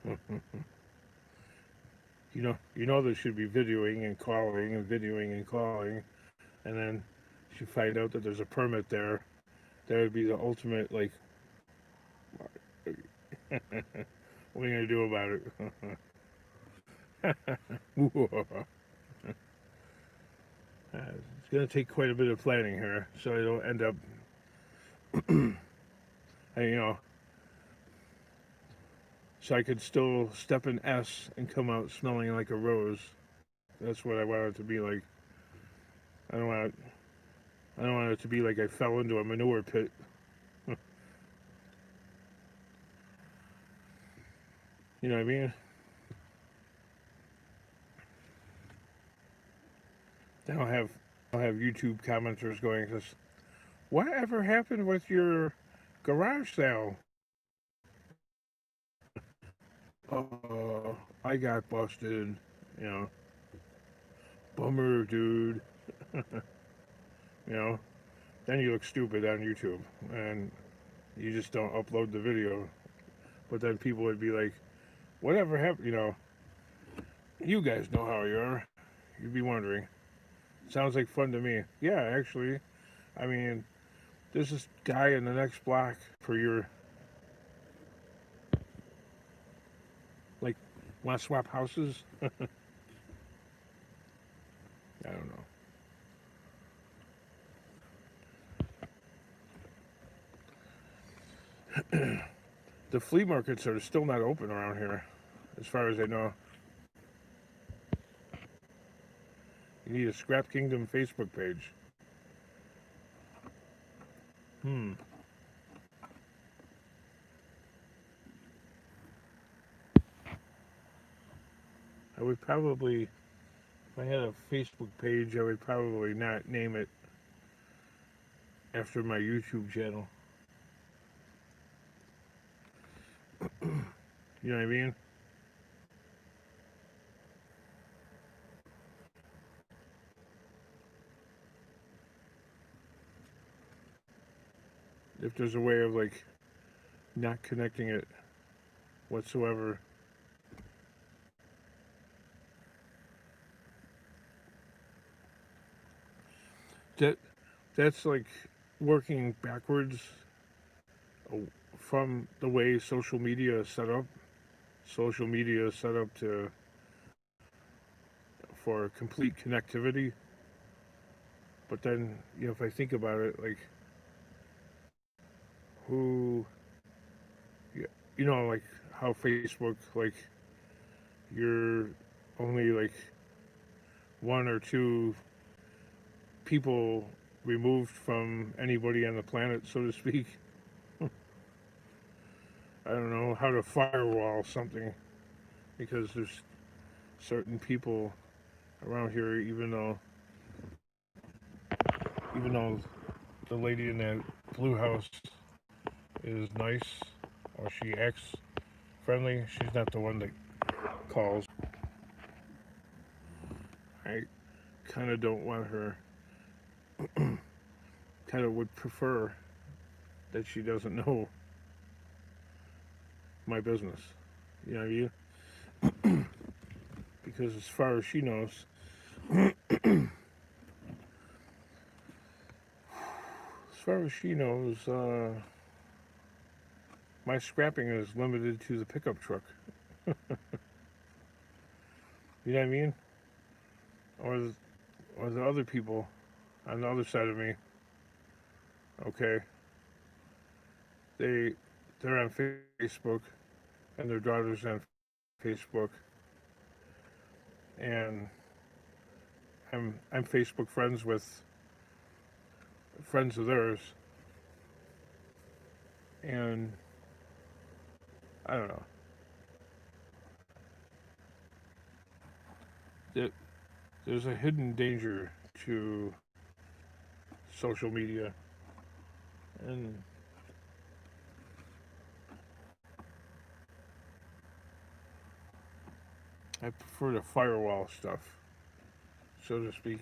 You know they should be videoing and calling and videoing and calling, and then she find out that there's a permit there. That would be the ultimate, like, what are you gonna do about it? It's gonna take quite a bit of planning here, so I don't end up, you know, so I could still step in S and come out smelling like a rose. That's what I want it to be like. I don't want it. I don't want it to be like I fell into a manure pit. You know what I mean? Then I'll have YouTube commenters going, "Cause whatever happened with your garage sale?" I got busted. You know, bummer, dude. You know, then you look stupid on YouTube, and you just don't upload the video. But then people would be like, "Whatever happened?" You know, you guys know how you are. You'd be wondering. Sounds like fun to me. Yeah, actually. I mean, there's this guy in the next block for your, like, want to swap houses? I don't know. The flea markets are still not open around here, as far as I know. You need a Scrap Kingdom Facebook page. I would probably, if I had a Facebook page, I would probably not name it after my YouTube channel. You know what I mean? If there's a way of, like, not connecting it whatsoever. That's like working backwards from the way social media is set up. Social media is set up to for complete connectivity. But then, if I think about it, like, who, like how Facebook, like, you're only like one or two people removed from anybody on the planet, so to speak. I don't know how to firewall something because there's certain people around here, even though the lady in that blue house is nice or she acts friendly, she's not the one that calls. I kind of don't want her. Kind of would prefer that she doesn't know my business. You know what I mean? Because as far as she knows, my scrapping is limited to the pickup truck. You know what I mean? Or the other people on the other side of me. Okay, they're on Facebook, and their daughter's on Facebook, and I'm Facebook friends with friends of theirs, and I don't know. There's a hidden danger to social media, and I prefer the firewall stuff, so to speak.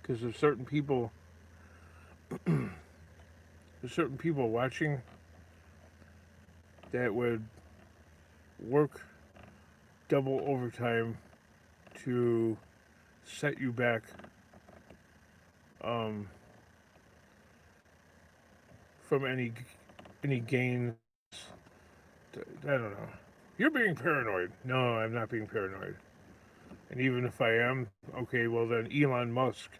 Because there's certain people watching that would work double overtime to set you back um, from any gains. I don't know. You're being paranoid. No, I'm not being paranoid. And even if I am, okay, well then Elon Musk,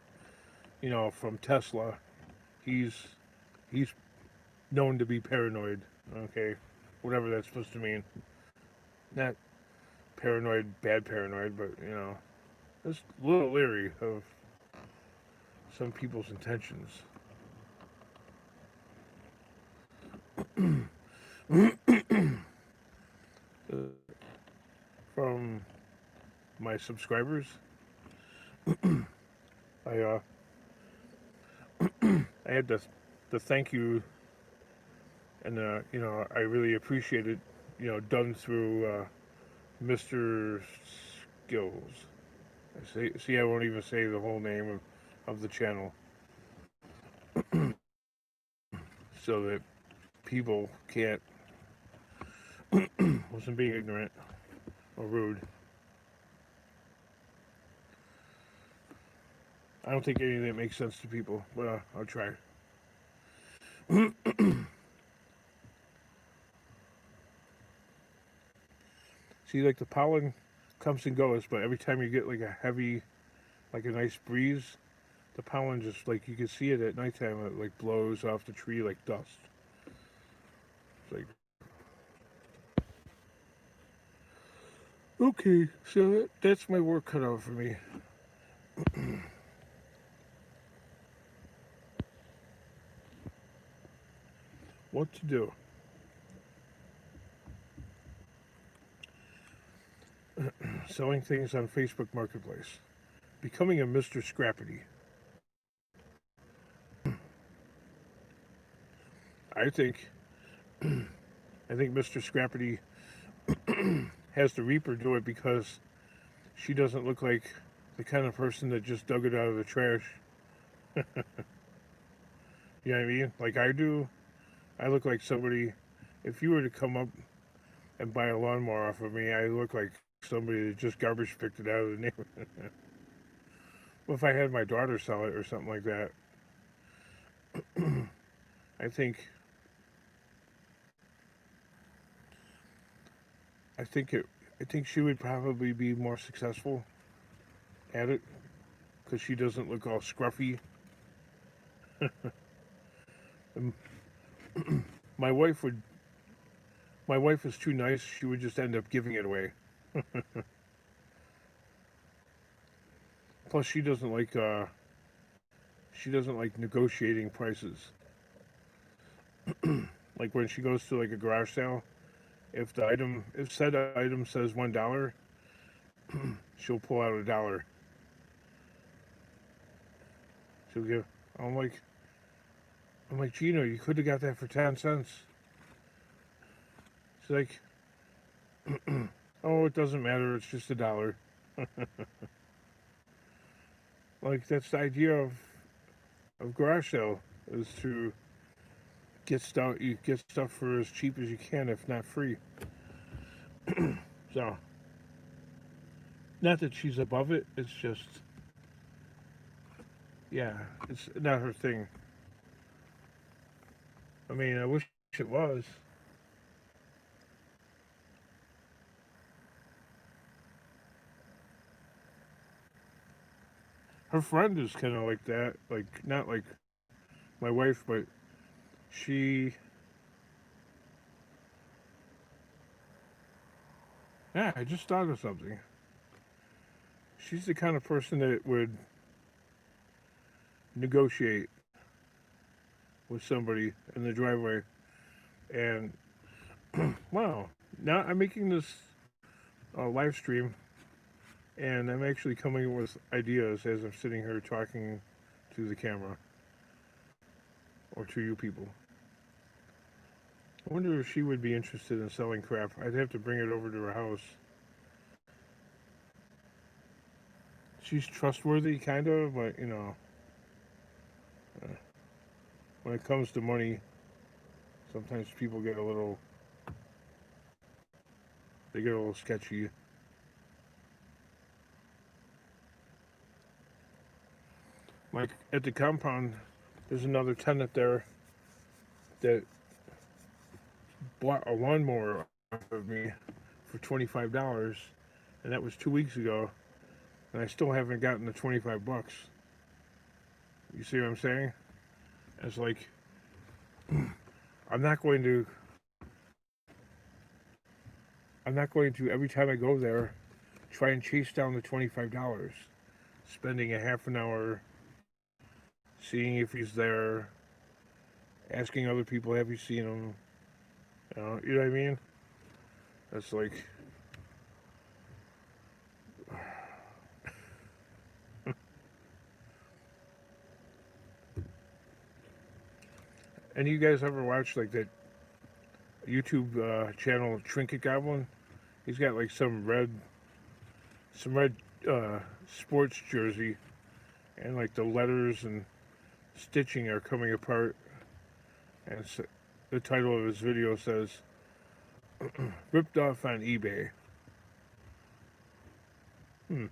from Tesla, he's he's known to be paranoid. Okay, whatever that's supposed to mean. Not paranoid, bad paranoid, but just a little leery of some people's intentions. From my subscribers, I I had the thank you, and I really appreciate it. Done through Mr. Skills. I won't even say the whole name of the channel, so that people can't wasn't being ignorant or rude. I don't think any of that makes sense to people, but I'll try. See, like the pollen comes and goes, but every time you get like a nice breeze, the pollen just you can see it at nighttime. It blows off the tree like dust. It's okay, so that's my work cut out for me. What to do? Selling things on Facebook Marketplace. Becoming a Mr. Scrappity. I think Mr. Scrappity has the Reaper do it because she doesn't look like the kind of person that just dug it out of the trash. You know what I mean? Like I do. I look like somebody. If you were to come up and buy a lawnmower off of me, I look like somebody that just garbage picked it out of the neighborhood. Well, if I had my daughter sell it or something like that, I think she would probably be more successful at it because she doesn't look all scruffy. my wife is too nice. She would just end up giving it away. Plus, she doesn't like negotiating prices. Like when she goes to a garage sale, if said item says $1, she'll pull out $1. She'll give. I'm like, Gino, you could have got that for 10 cents. She's like, oh, it doesn't matter. It's just $1. That's the idea of garage sale, is to get stuff for as cheap as you can, if not free. So, not that she's above it. It's just, yeah, it's not her thing. I mean, I wish it was. Her friend is kind of like that. Not like my wife, but she. Yeah, I just thought of something. She's the kind of person that would negotiate with somebody in the driveway. And, wow, now I'm making this live stream, and I'm actually coming up with ideas as I'm sitting here talking to the camera. or to you people. I wonder if she would be interested in selling crap. I'd have to bring it over to her house. She's trustworthy, kind of, but you know, when it comes to money, sometimes people get a little, they get a little sketchy. Like at the compound, there's another tenant there that bought a lawnmower off of me for $25, and that was 2 weeks ago, and I still haven't gotten the $25. You see what I'm saying? It's like I'm not going to every time I go there try and chase down the $25, spending a half an hour seeing if he's there, asking other people, have you seen him? You know what I mean? That's like and you guys ever watch like that YouTube channel Trinket Goblin? He's got like some red sports jersey, and like the letters and stitching are coming apart, and the title of his video says ripped off on eBay. And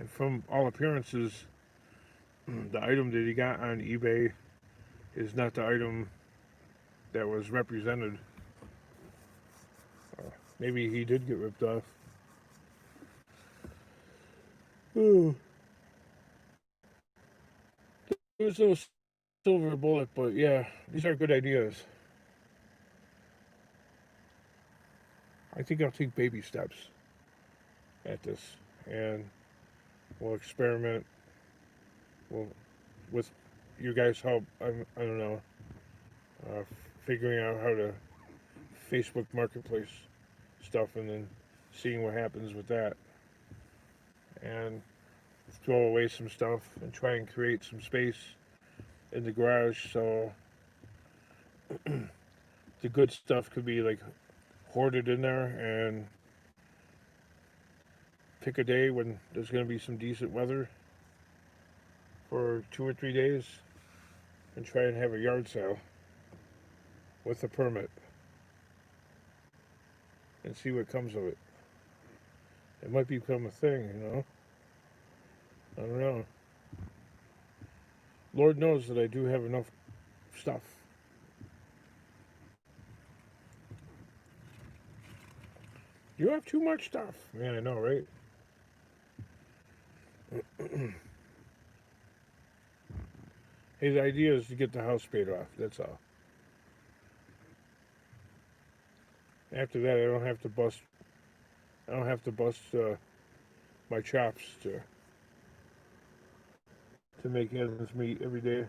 from all appearances, the item that he got on eBay is not the item that was represented. Maybe he did get ripped off. There's no silver bullet, but yeah, these are good ideas. I think I'll take baby steps at this, and we'll experiment. With you guys' help, I don't know, figuring out how to Facebook Marketplace stuff, and then seeing what happens with that, and throw away some stuff and try and create some space in the garage so the good stuff could be like hoarded in there, and pick a day when there's going to be some decent weather for 2 or 3 days and try and have a yard sale with a permit and see what comes of it. It might become a thing, you know? I don't know. Lord knows that I do have enough stuff. You have too much stuff. Man, I know, right? His idea is to get the house paid off. That's all. After that, I don't have to bust my chops to make ends meet every day.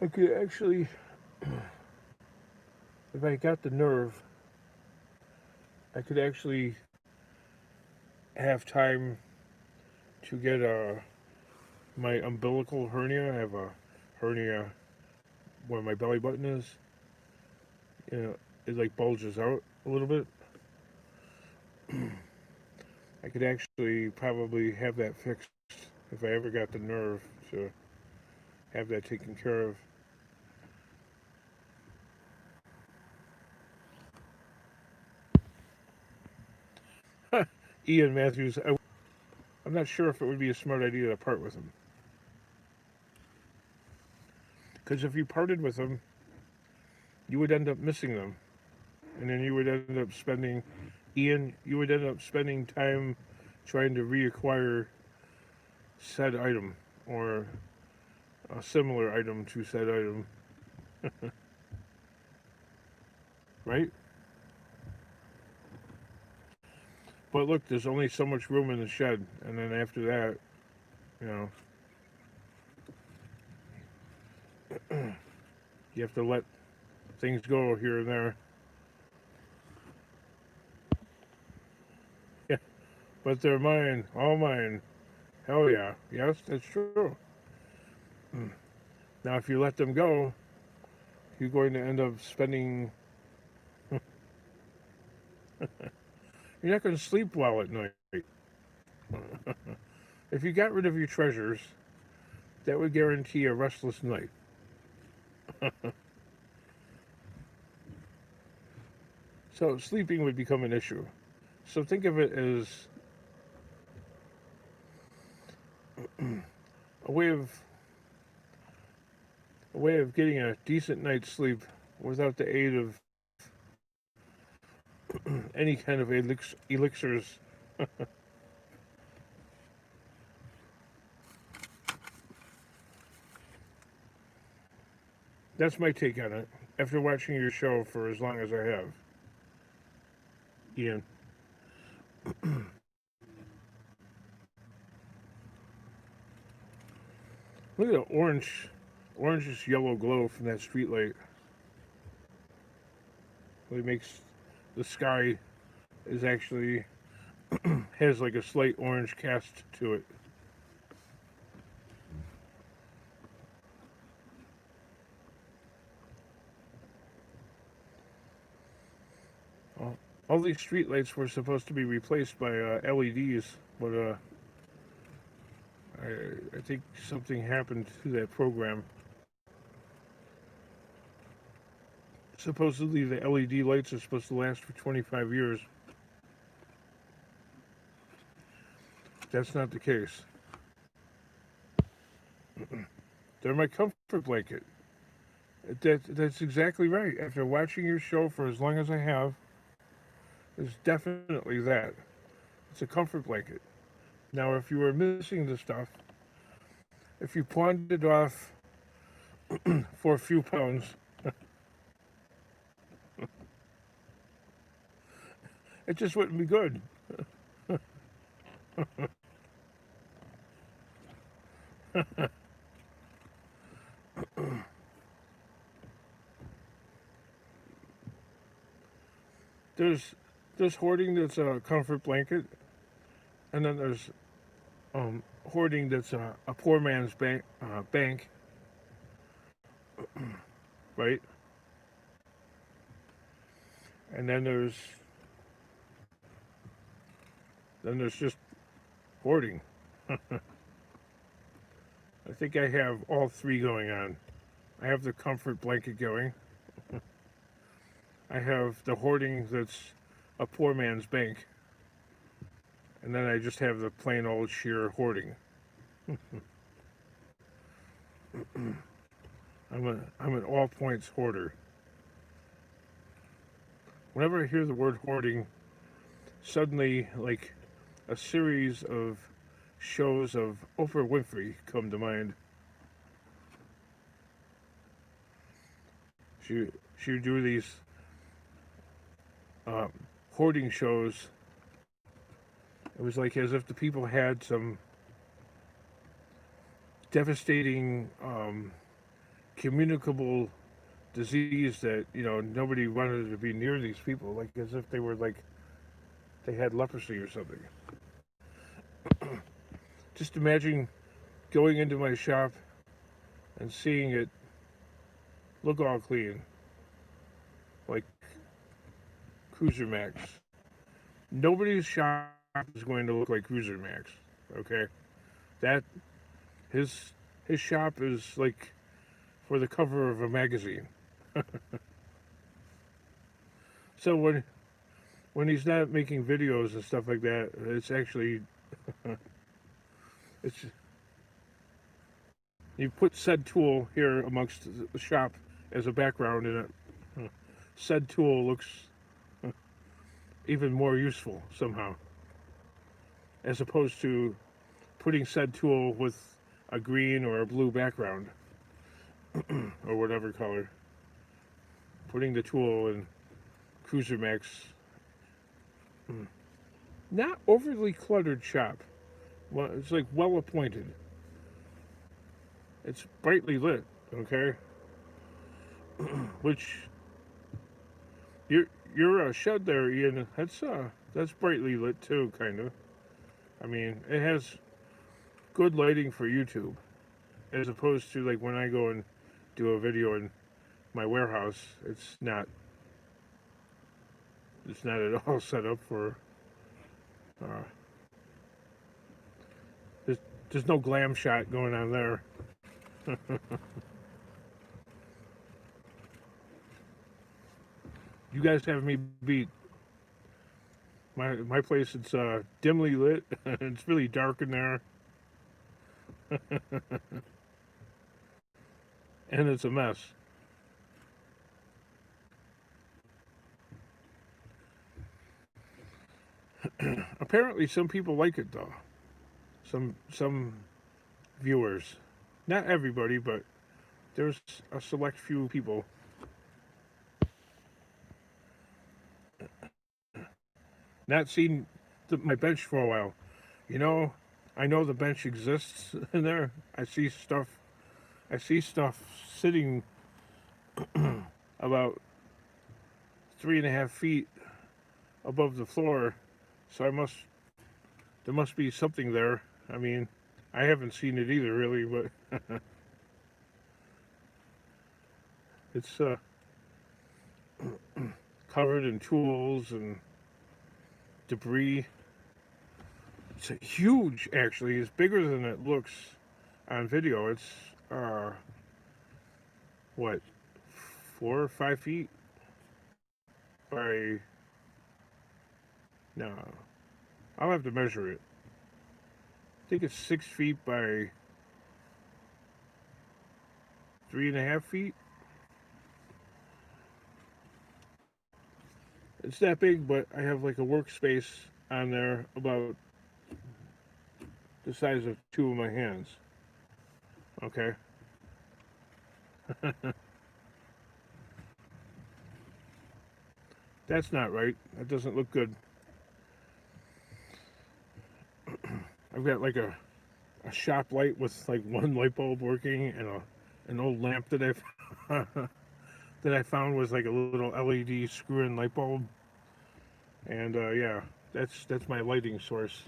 I could actually, if I got the nerve, I could actually have time to get my umbilical hernia. I have a hernia where my belly button is. You know, it like bulges out a little bit. I could actually probably have that fixed if I ever got the nerve to have that taken care of. Ian Matthews, I'm not sure if it would be a smart idea to part with him. Because if you parted with them, you would end up missing them. And then you would end up spending time trying to reacquire said item or a similar item to said item. Right? But look, there's only so much room in the shed, and then after that, you know, you have to let things go here and there. Yeah, but they're mine, all mine. Hell yeah. Yes, that's true. Mm. Now, if you let them go, you're going to end up spending. You're not going to sleep well at night. If you got rid of your treasures, that would guarantee a restless night. So sleeping would become an issue. So think of it as a way of getting a decent night's sleep without the aid of any kind of elixirs. That's my take on it. After watching your show for as long as I have, Ian. Look at the orangish yellow glow from that street light. It makes the sky is actually has like a slight orange cast to it. All these street lights were supposed to be replaced by LEDs, but I think something happened to that program. Supposedly, the LED lights are supposed to last for 25 years. That's not the case. They're my comfort blanket. That's exactly right. After watching your show for as long as I have, it's definitely that. It's a comfort blanket. Now, if you were missing the stuff, if you pawned it off for a few pounds, it just wouldn't be good. There's hoarding that's a comfort blanket, and then there's hoarding that's a poor man's bank, right? And then there's just hoarding. I think I have all three going on. I have the comfort blanket going. I have the hoarding that's a poor man's bank. And then I just have the plain old sheer hoarding. I'm an all points hoarder. Whenever I hear the word hoarding, suddenly like a series of shows of Oprah Winfrey come to mind. She would do these um, hoarding shows. It was like as if the people had some devastating communicable disease that nobody wanted to be near these people, like as if they were like they had leprosy or something. Just imagine going into my shop and seeing it look all clean, like Cruiser Max. Nobody's shop is going to look like Cruiser Max. Okay, that his shop is like for the cover of a magazine. So when he's not making videos and stuff like that, it's actually it's you put said tool here amongst the shop as a background, and said tool looks even more useful somehow, as opposed to putting said tool with a green or a blue background or whatever color. Putting the tool in Cruiser Max, not overly cluttered shop. Well, it's like well appointed. It's brightly lit, okay? Which your shed there, Ian. That's brightly lit too, kind of. I mean, it has good lighting for YouTube, as opposed to like when I go and do a video in my warehouse. It's not at all set up for. Uh, there's, there's no glam shot going on there. You guys have me beat. My place, it's dimly lit. It's really dark in there, and it's a mess. Apparently, some people like it though. Some viewers, not everybody, but there's a select few people. Not seen my bench for a while. You know, I know the bench exists in there. I see stuff sitting about 3.5 feet above the floor. So there must be something there. I mean, I haven't seen it either, really, but it's covered in tools and debris. It's huge, actually. It's bigger than it looks on video. It's what, 4 or 5 feet by. No, I'll have to measure it. I think it's 6 feet by 3.5 feet. It's that big, but I have like a workspace on there about the size of two of my hands. Okay. That's not right. That doesn't look good. I've got like a shop light with like one light bulb working and an old lamp that that I found was like a little LED screw-in light bulb. And yeah, that's my lighting source.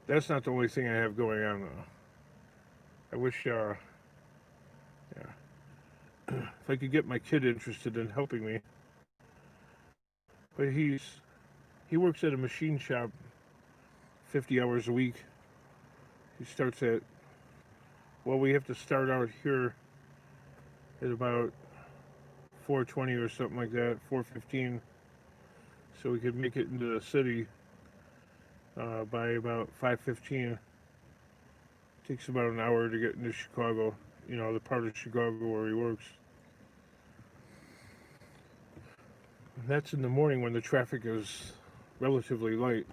That's not the only thing I have going on though. I wish, yeah, if I could get my kid interested in helping me. But he works at a machine shop 50 hours a week. He starts at, well, we have to start out here at about 4:20 or something like that, 4:15, so we could make it into the city by about 5:15. Takes about an hour to get into Chicago, you know, the part of Chicago where he works. And that's in the morning when the traffic is relatively light.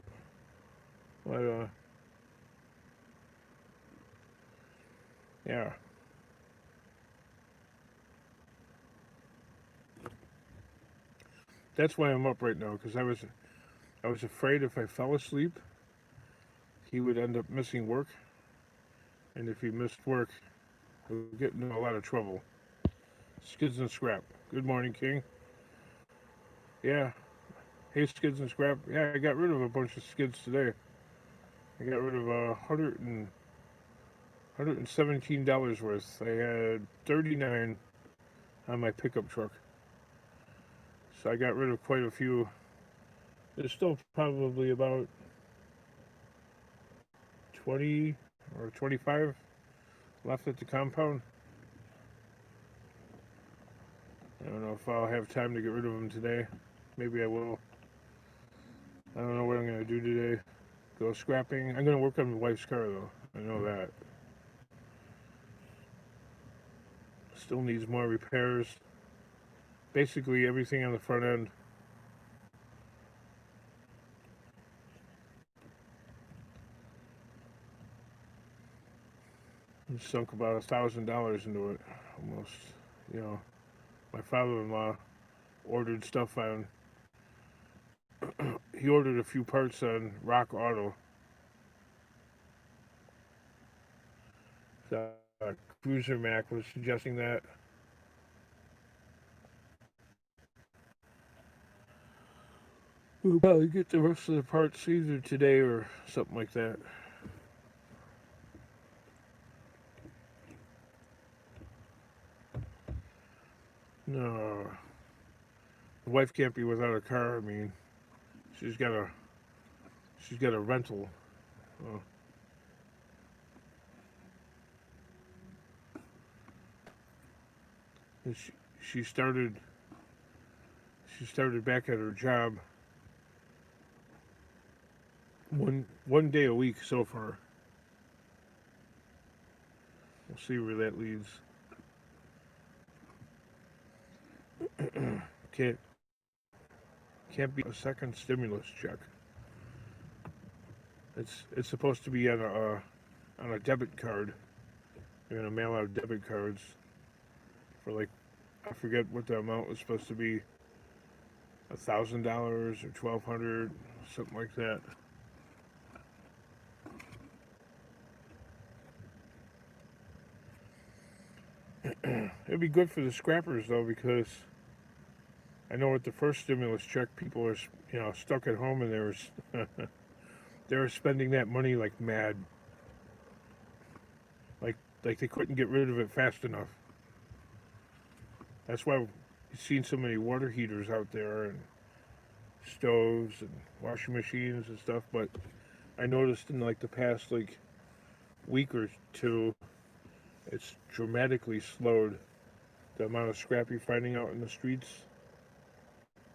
But yeah. That's why I'm up right now, because I was afraid if I fell asleep, he would end up missing work, and if he missed work, he would get into a lot of trouble. Skids and Scrap. Good morning, King. Yeah. Hey, Skids and Scrap. Yeah, I got rid of a bunch of skids today. I got rid of $117 worth. I had 39 on my pickup truck. So I got rid of quite a few. There's still probably about 20 or 25 left at the compound. I don't know if I'll have time to get rid of them today. Maybe I will. I don't know what I'm going to do today. Go scrapping. I'm going to work on my wife's car though. I know that. Still needs more repairs. Basically everything on the front end. I sunk about $1,000 into it, almost. You know, my father-in-law ordered stuff on. He ordered a few parts on Rock Auto. Cruiser Mac was suggesting that. We'll probably get the rest of the parts either today or something like that. No, the wife can't be without a car. I mean, she's got a she's got a rental. Uh, and she started she started back at her job one day a week so far. We'll see where that leads. can't can't be a second stimulus check. It's supposed to be on a debit card. They're gonna mail out debit cards for like, I forget what the amount was supposed to be, $1,000 or 1,200, something like that. It'd be good for the scrappers though, because I know with the first stimulus check, people are stuck at home and they were spending that money like mad, like they couldn't get rid of it fast enough. That's why you've seen so many water heaters out there and stoves and washing machines and stuff. But I noticed in like the past like week or two, it's dramatically slowed. The amount of scrap you're finding out in the streets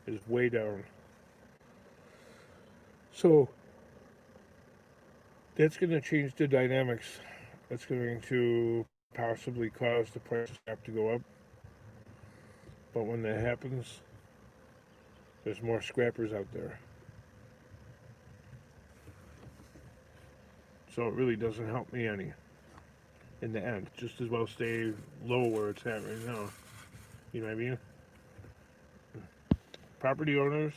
is way down. So that's going to change the dynamics. That's going to possibly cause the price of scrap to go up. But when that happens, there's more scrappers out there. So it really doesn't help me any in the end. Just as well stay low where it's at right now. You know what I mean? Property owners,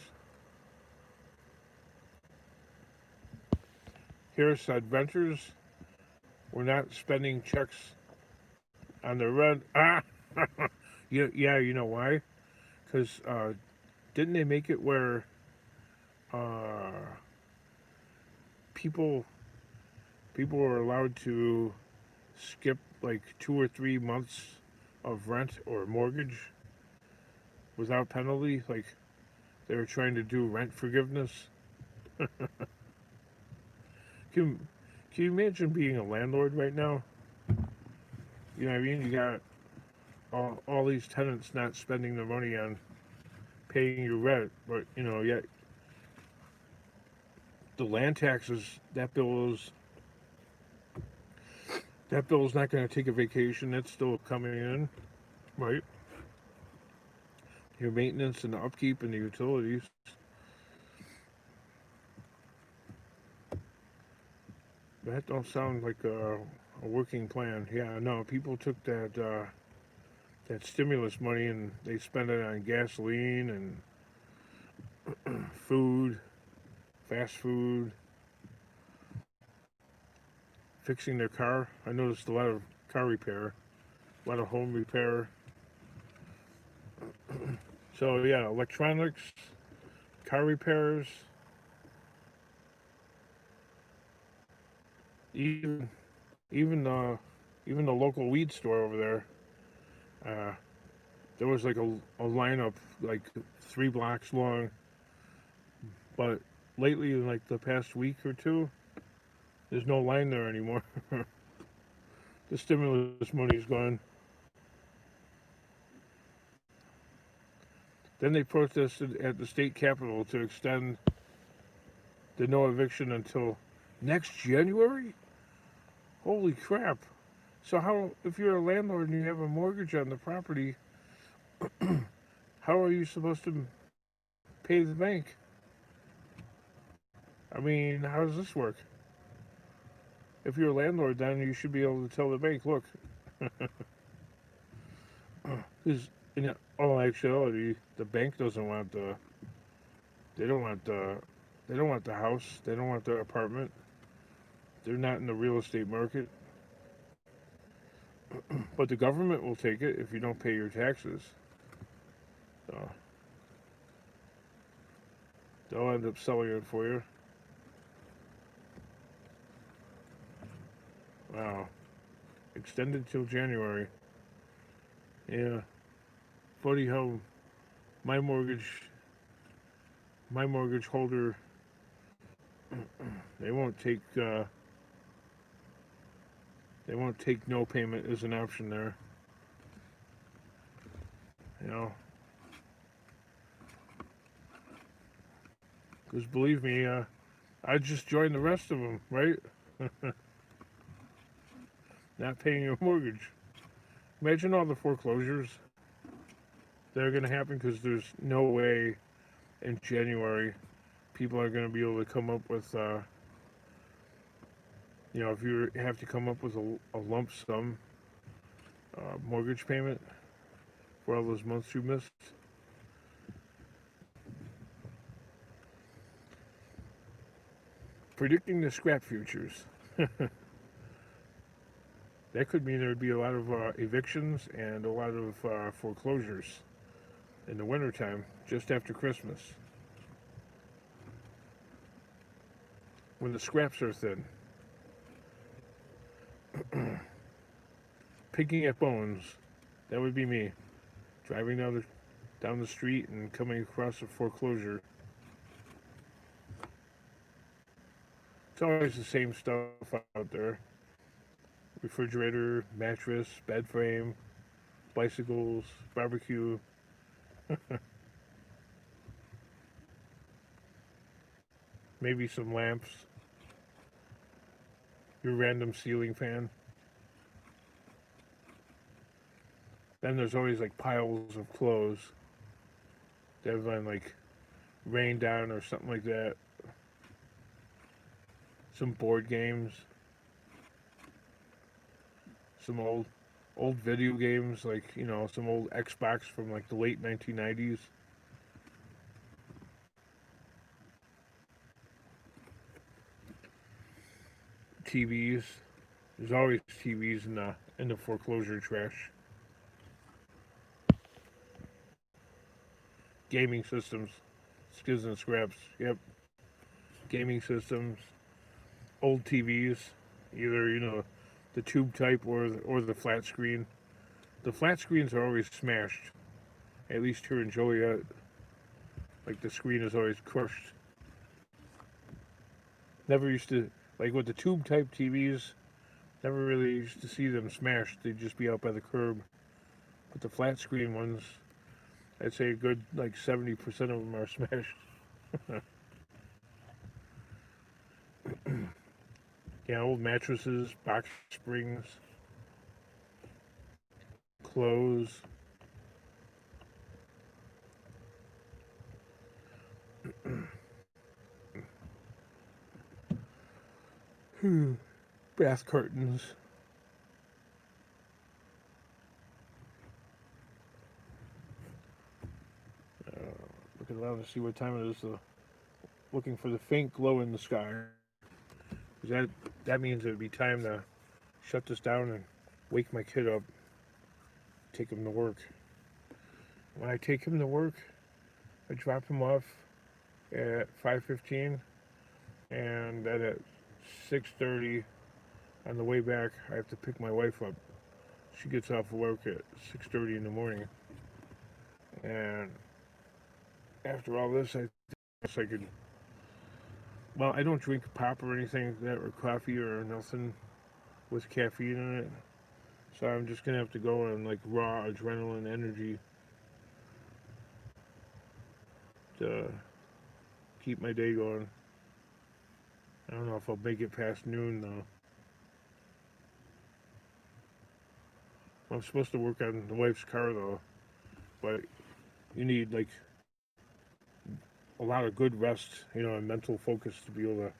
here said renters, we're not spending checks on the rent. Yeah, you know why? Because didn't they make it where uh, people were allowed to skip like 2 or 3 months of rent or mortgage without penalty? Like they were trying to do rent forgiveness. can can you imagine being a landlord right now? You know what I mean? You got all these tenants not spending their money on paying you rent, but yet the land taxes, that bill is not going to take a vacation. That's still coming in, right? Your maintenance and the upkeep and the utilities. That don't sound like a working plan. Yeah, no, people took that stimulus money and they spent it on gasoline and food, fast food, fixing their car. I noticed a lot of car repair, a lot of home repair. So yeah, electronics, car repairs, even even even the local weed store over there. Uh, there was like a lineup like 3 blocks long, but lately in like the past week or two, there's no line there anymore. The stimulus money's gone. Then they protested at the state capitol to extend the no eviction until next January. Holy crap! So how, if you're a landlord and you have a mortgage on the property, how are you supposed to pay the bank? I mean, how does this work? If you're a landlord, then you should be able to tell the bank, look, because in all actuality, the bank doesn't want they don't want they don't want the house, they don't want the apartment. They're not in the real estate market. But the government will take it if you don't pay your taxes. So they'll end up selling it for you. Wow. Extended till January. Yeah. Funny how my mortgage holder, they won't take no payment as an option there. You know, because believe me, I just joined the rest of them, right? Not paying your mortgage. Imagine all the foreclosures that are going to happen, because there's no way in January people are going to be able to come up with, if you have to come up with a lump sum mortgage payment for all those months you missed. Predicting the scrap futures. That could mean there would be a lot of evictions and a lot of foreclosures in the wintertime, just after Christmas, when the scraps are thin. Picking at bones, that would be me. Driving down the street and coming across a foreclosure. It's always the same stuff out there. Refrigerator, mattress, bed frame, bicycles, barbecue. Maybe some lamps. Your random ceiling fan. Then there's always like piles of clothes that have been like rained down or something like that. Some board games. Some old video games, like, some old Xbox from like the late 1990s. TVs. There's always TVs in the foreclosure trash. Gaming systems. Skids and scraps. Yep. Gaming systems. Old TVs. Either, the tube type or the flat screen. The flat screens are always smashed. At least here in Joliet. Like, the screen is always crushed. Never used to, like with the tube type TVs, never really used to see them smashed. They'd just be out by the curb. But the flat screen ones, I'd say a good like 70% of them are smashed. Yeah, old mattresses, box springs, clothes. Bath curtains. Looking around to see what time it is. Looking for the faint glow in the sky. That means it would be time to shut this down and wake my kid up. Take him to work. When I take him to work, I drop him off at 5:15, and then at 6:30 on the way back, I have to pick my wife up. She gets off of work at 6:30 in the morning, and after all this, I guess I could. Well, I don't drink pop or anything like that, or coffee or nothing with caffeine in it, so I'm just gonna have to go on like raw adrenaline energy to keep my day going. I don't know if I'll make it past noon though. I'm supposed to work on the wife's car though, but you need like a lot of good rest, and mental focus to be able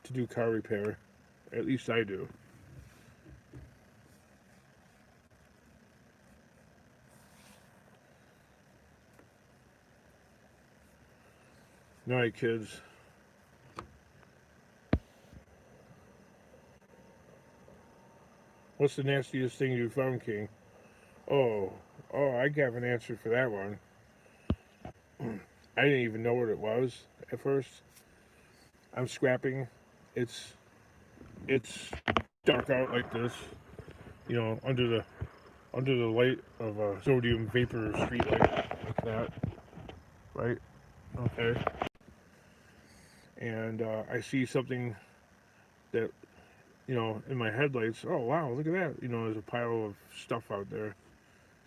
to do car repair. At least I do. All right, kids. What's the nastiest thing you found, King? Oh, I got an answer for that one. I didn't even know what it was at first. I'm scrapping. It's dark out like this, you know, under the light of a sodium vapor street light like that, right? Okay. And I see something that, you know, in my headlights. Oh wow, look at that! You know, there's a pile of stuff out there,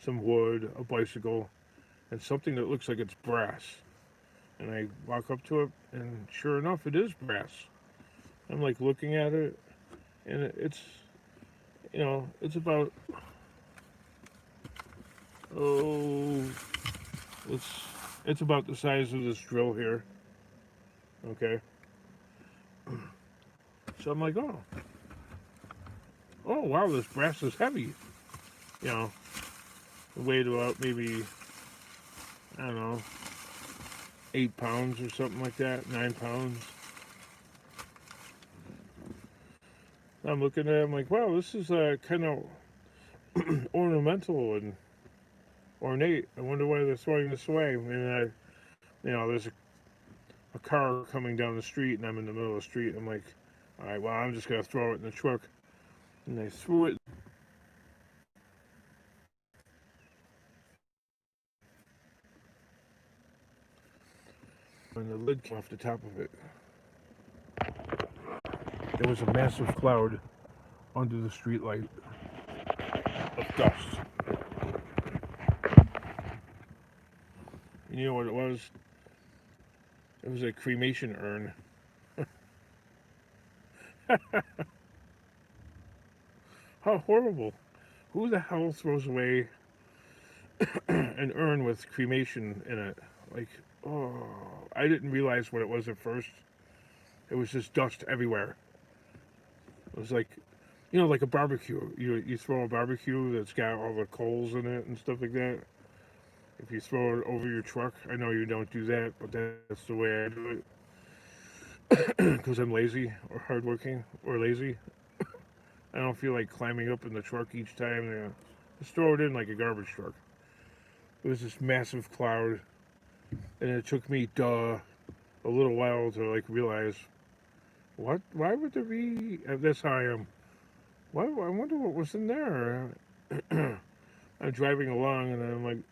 some wood, a bicycle, and something that looks like it's brass. And I walk up to it, and sure enough, it is brass. I'm like looking at it, and it's, you know, it's about, oh, it's it's about the size of this drill here. Okay. So I'm like, oh wow, this brass is heavy. You know, it weighed about maybe, I don't know, 8 pounds or something like that, 9 pounds. I'm looking at it, I'm like, wow, this is kind of ornamental and ornate. I wonder why they're throwing this away. And you know, there's a car coming down the street, and I'm in the middle of the street. I'm like, all right, well, I'm just gonna throw it in the truck. And I threw it. And the lid came off the top of it. There was a massive cloud under the street light of dust. You know what it was? It was a cremation urn. How horrible. Who the hell throws away an urn with cremation in it? Like, oh, I didn't realize what it was at first. It was just dust everywhere. It was like, you know, like a barbecue. You throw a barbecue that's got all the coals in it and stuff like that. If you throw it over your truck, I know you don't do that, but that's the way I do it. Because I'm lazy or hardworking or lazy. I don't feel like climbing up in the truck each time. You know, just throw it in like a garbage truck. It was this massive cloud, and it took me a little while to like realize what. Why would there be? That's how I am. Why? I wonder what was in there. I'm driving along, and I'm like,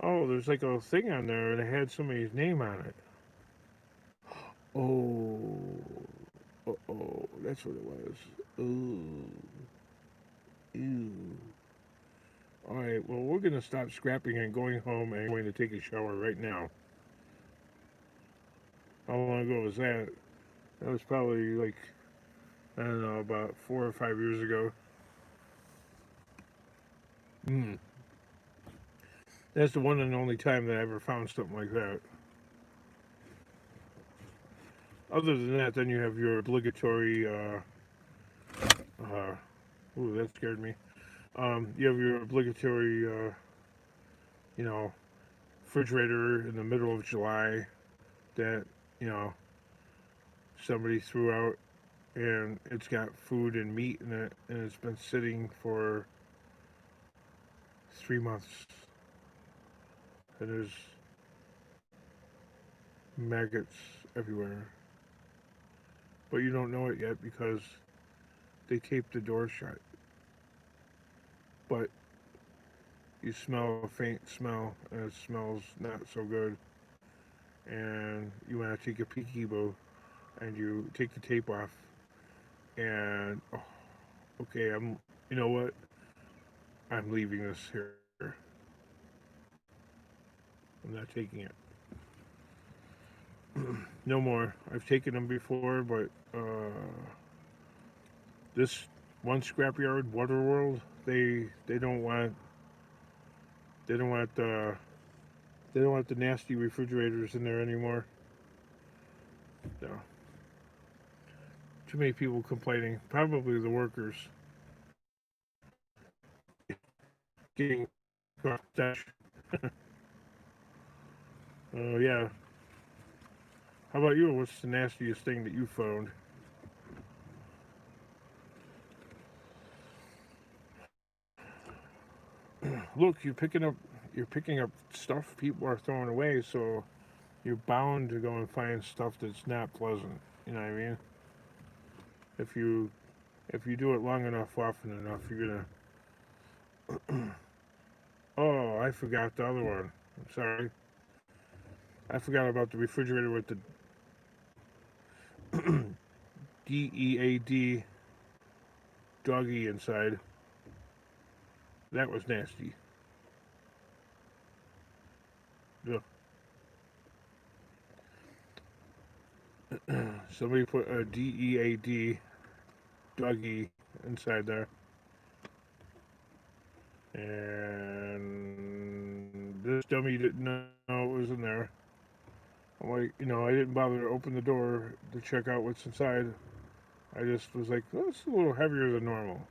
oh, there's like a thing on there, and it had somebody's name on it. Oh, oh, that's what it was. Ooh, ew. All right, well, we're gonna stop scrapping and going home and going to take a shower right now. How long ago was that? That was probably like, I don't know, about 4 or 5 years ago. Hmm. That's the one and only time that I ever found something like that. Other than that, then you have your obligatory. Ooh, that scared me. You have your obligatory, you know, refrigerator in the middle of July that, you know, somebody threw out, and it's got food and meat in it, and it's been sitting for 3 months, and there's maggots everywhere. But you don't know it yet because they taped the door shut. But you smell a faint smell, and it smells not so good. And you want to take a peekaboo, and you take the tape off, and oh, okay, you know what? I'm leaving this here. I'm not taking it. No more. I've taken them before, but this one scrapyard, Waterworld, they don't want they don't want they don't want the nasty refrigerators in there anymore. No, too many people complaining. Probably the workers getting stash. Oh yeah. How about you? What's the nastiest thing that you found? Look, you're picking up. you're picking up stuff people are throwing away, so you're bound to go and find stuff that's not pleasant. You know what I mean? If you do it long enough, often enough, you're gonna. Oh, I forgot the other one. I'm sorry. I forgot about the refrigerator with the DEAD doggy inside. That was nasty. Ugh. Somebody put a DEAD doggy inside there. And this dummy didn't know it was in there. I'm like, I didn't bother to open the door to check out what's inside. I just was like, oh, it's a little heavier than normal.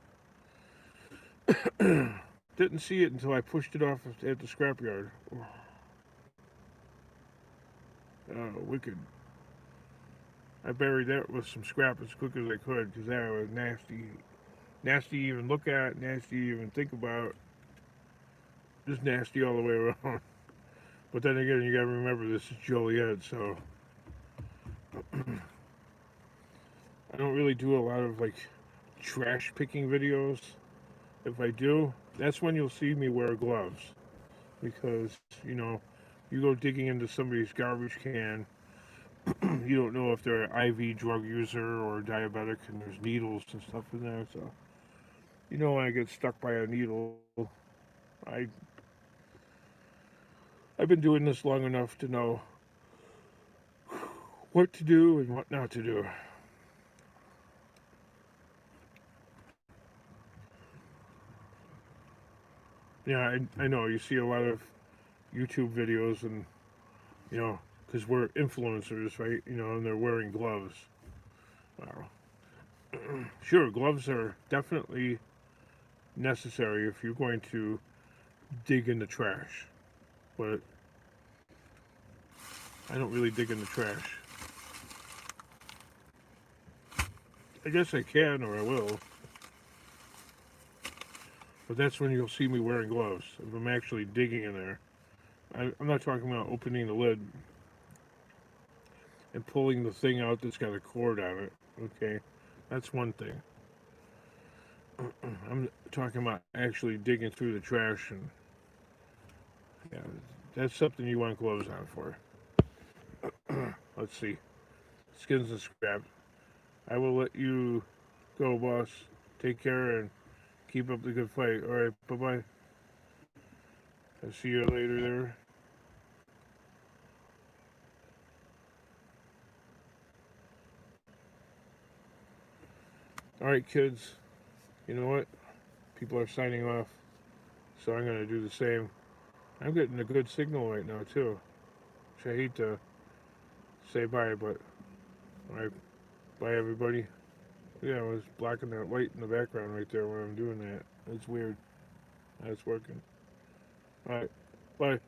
Didn't see it until I pushed it off at the scrapyard. Oh, wicked. I buried that with some scrap as quick as I could because that was nasty. Nasty to even look at, nasty to even think about. Just nasty all the way around. But then again, you gotta remember this is Joliet, so I don't really do a lot of like trash picking videos. If I do, that's when you'll see me wear gloves because you go digging into somebody's garbage can. You don't know if they're an IV drug user or diabetic, and there's needles and stuff in there. So when I get stuck by a needle, I I've been doing this long enough to know what to do and what not to do. Yeah, I know you see a lot of YouTube videos, and because we're influencers, right? And they're wearing gloves. Wow. Sure, gloves are definitely necessary if you're going to dig in the trash, but I don't really dig in the trash. I guess I can, or I will. But that's when you'll see me wearing gloves. If I'm actually digging in there. I'm not talking about opening the lid and pulling the thing out that's got a cord on it. Okay? That's one thing. I'm talking about actually digging through the trash, and yeah, that's something you want gloves on for. Let's see. Skins and scraps. I will let you go, boss. Take care and keep up the good fight. Alright, bye-bye. I'll see you later there. Alright, kids. You know what? People are signing off, so I'm going to do the same. I'm getting a good signal right now, too. Which I hate to say bye, but alright, bye, everybody. Yeah, I was blocking that light in the background right there when I'm doing that. It's weird. That's working. Alright, bye.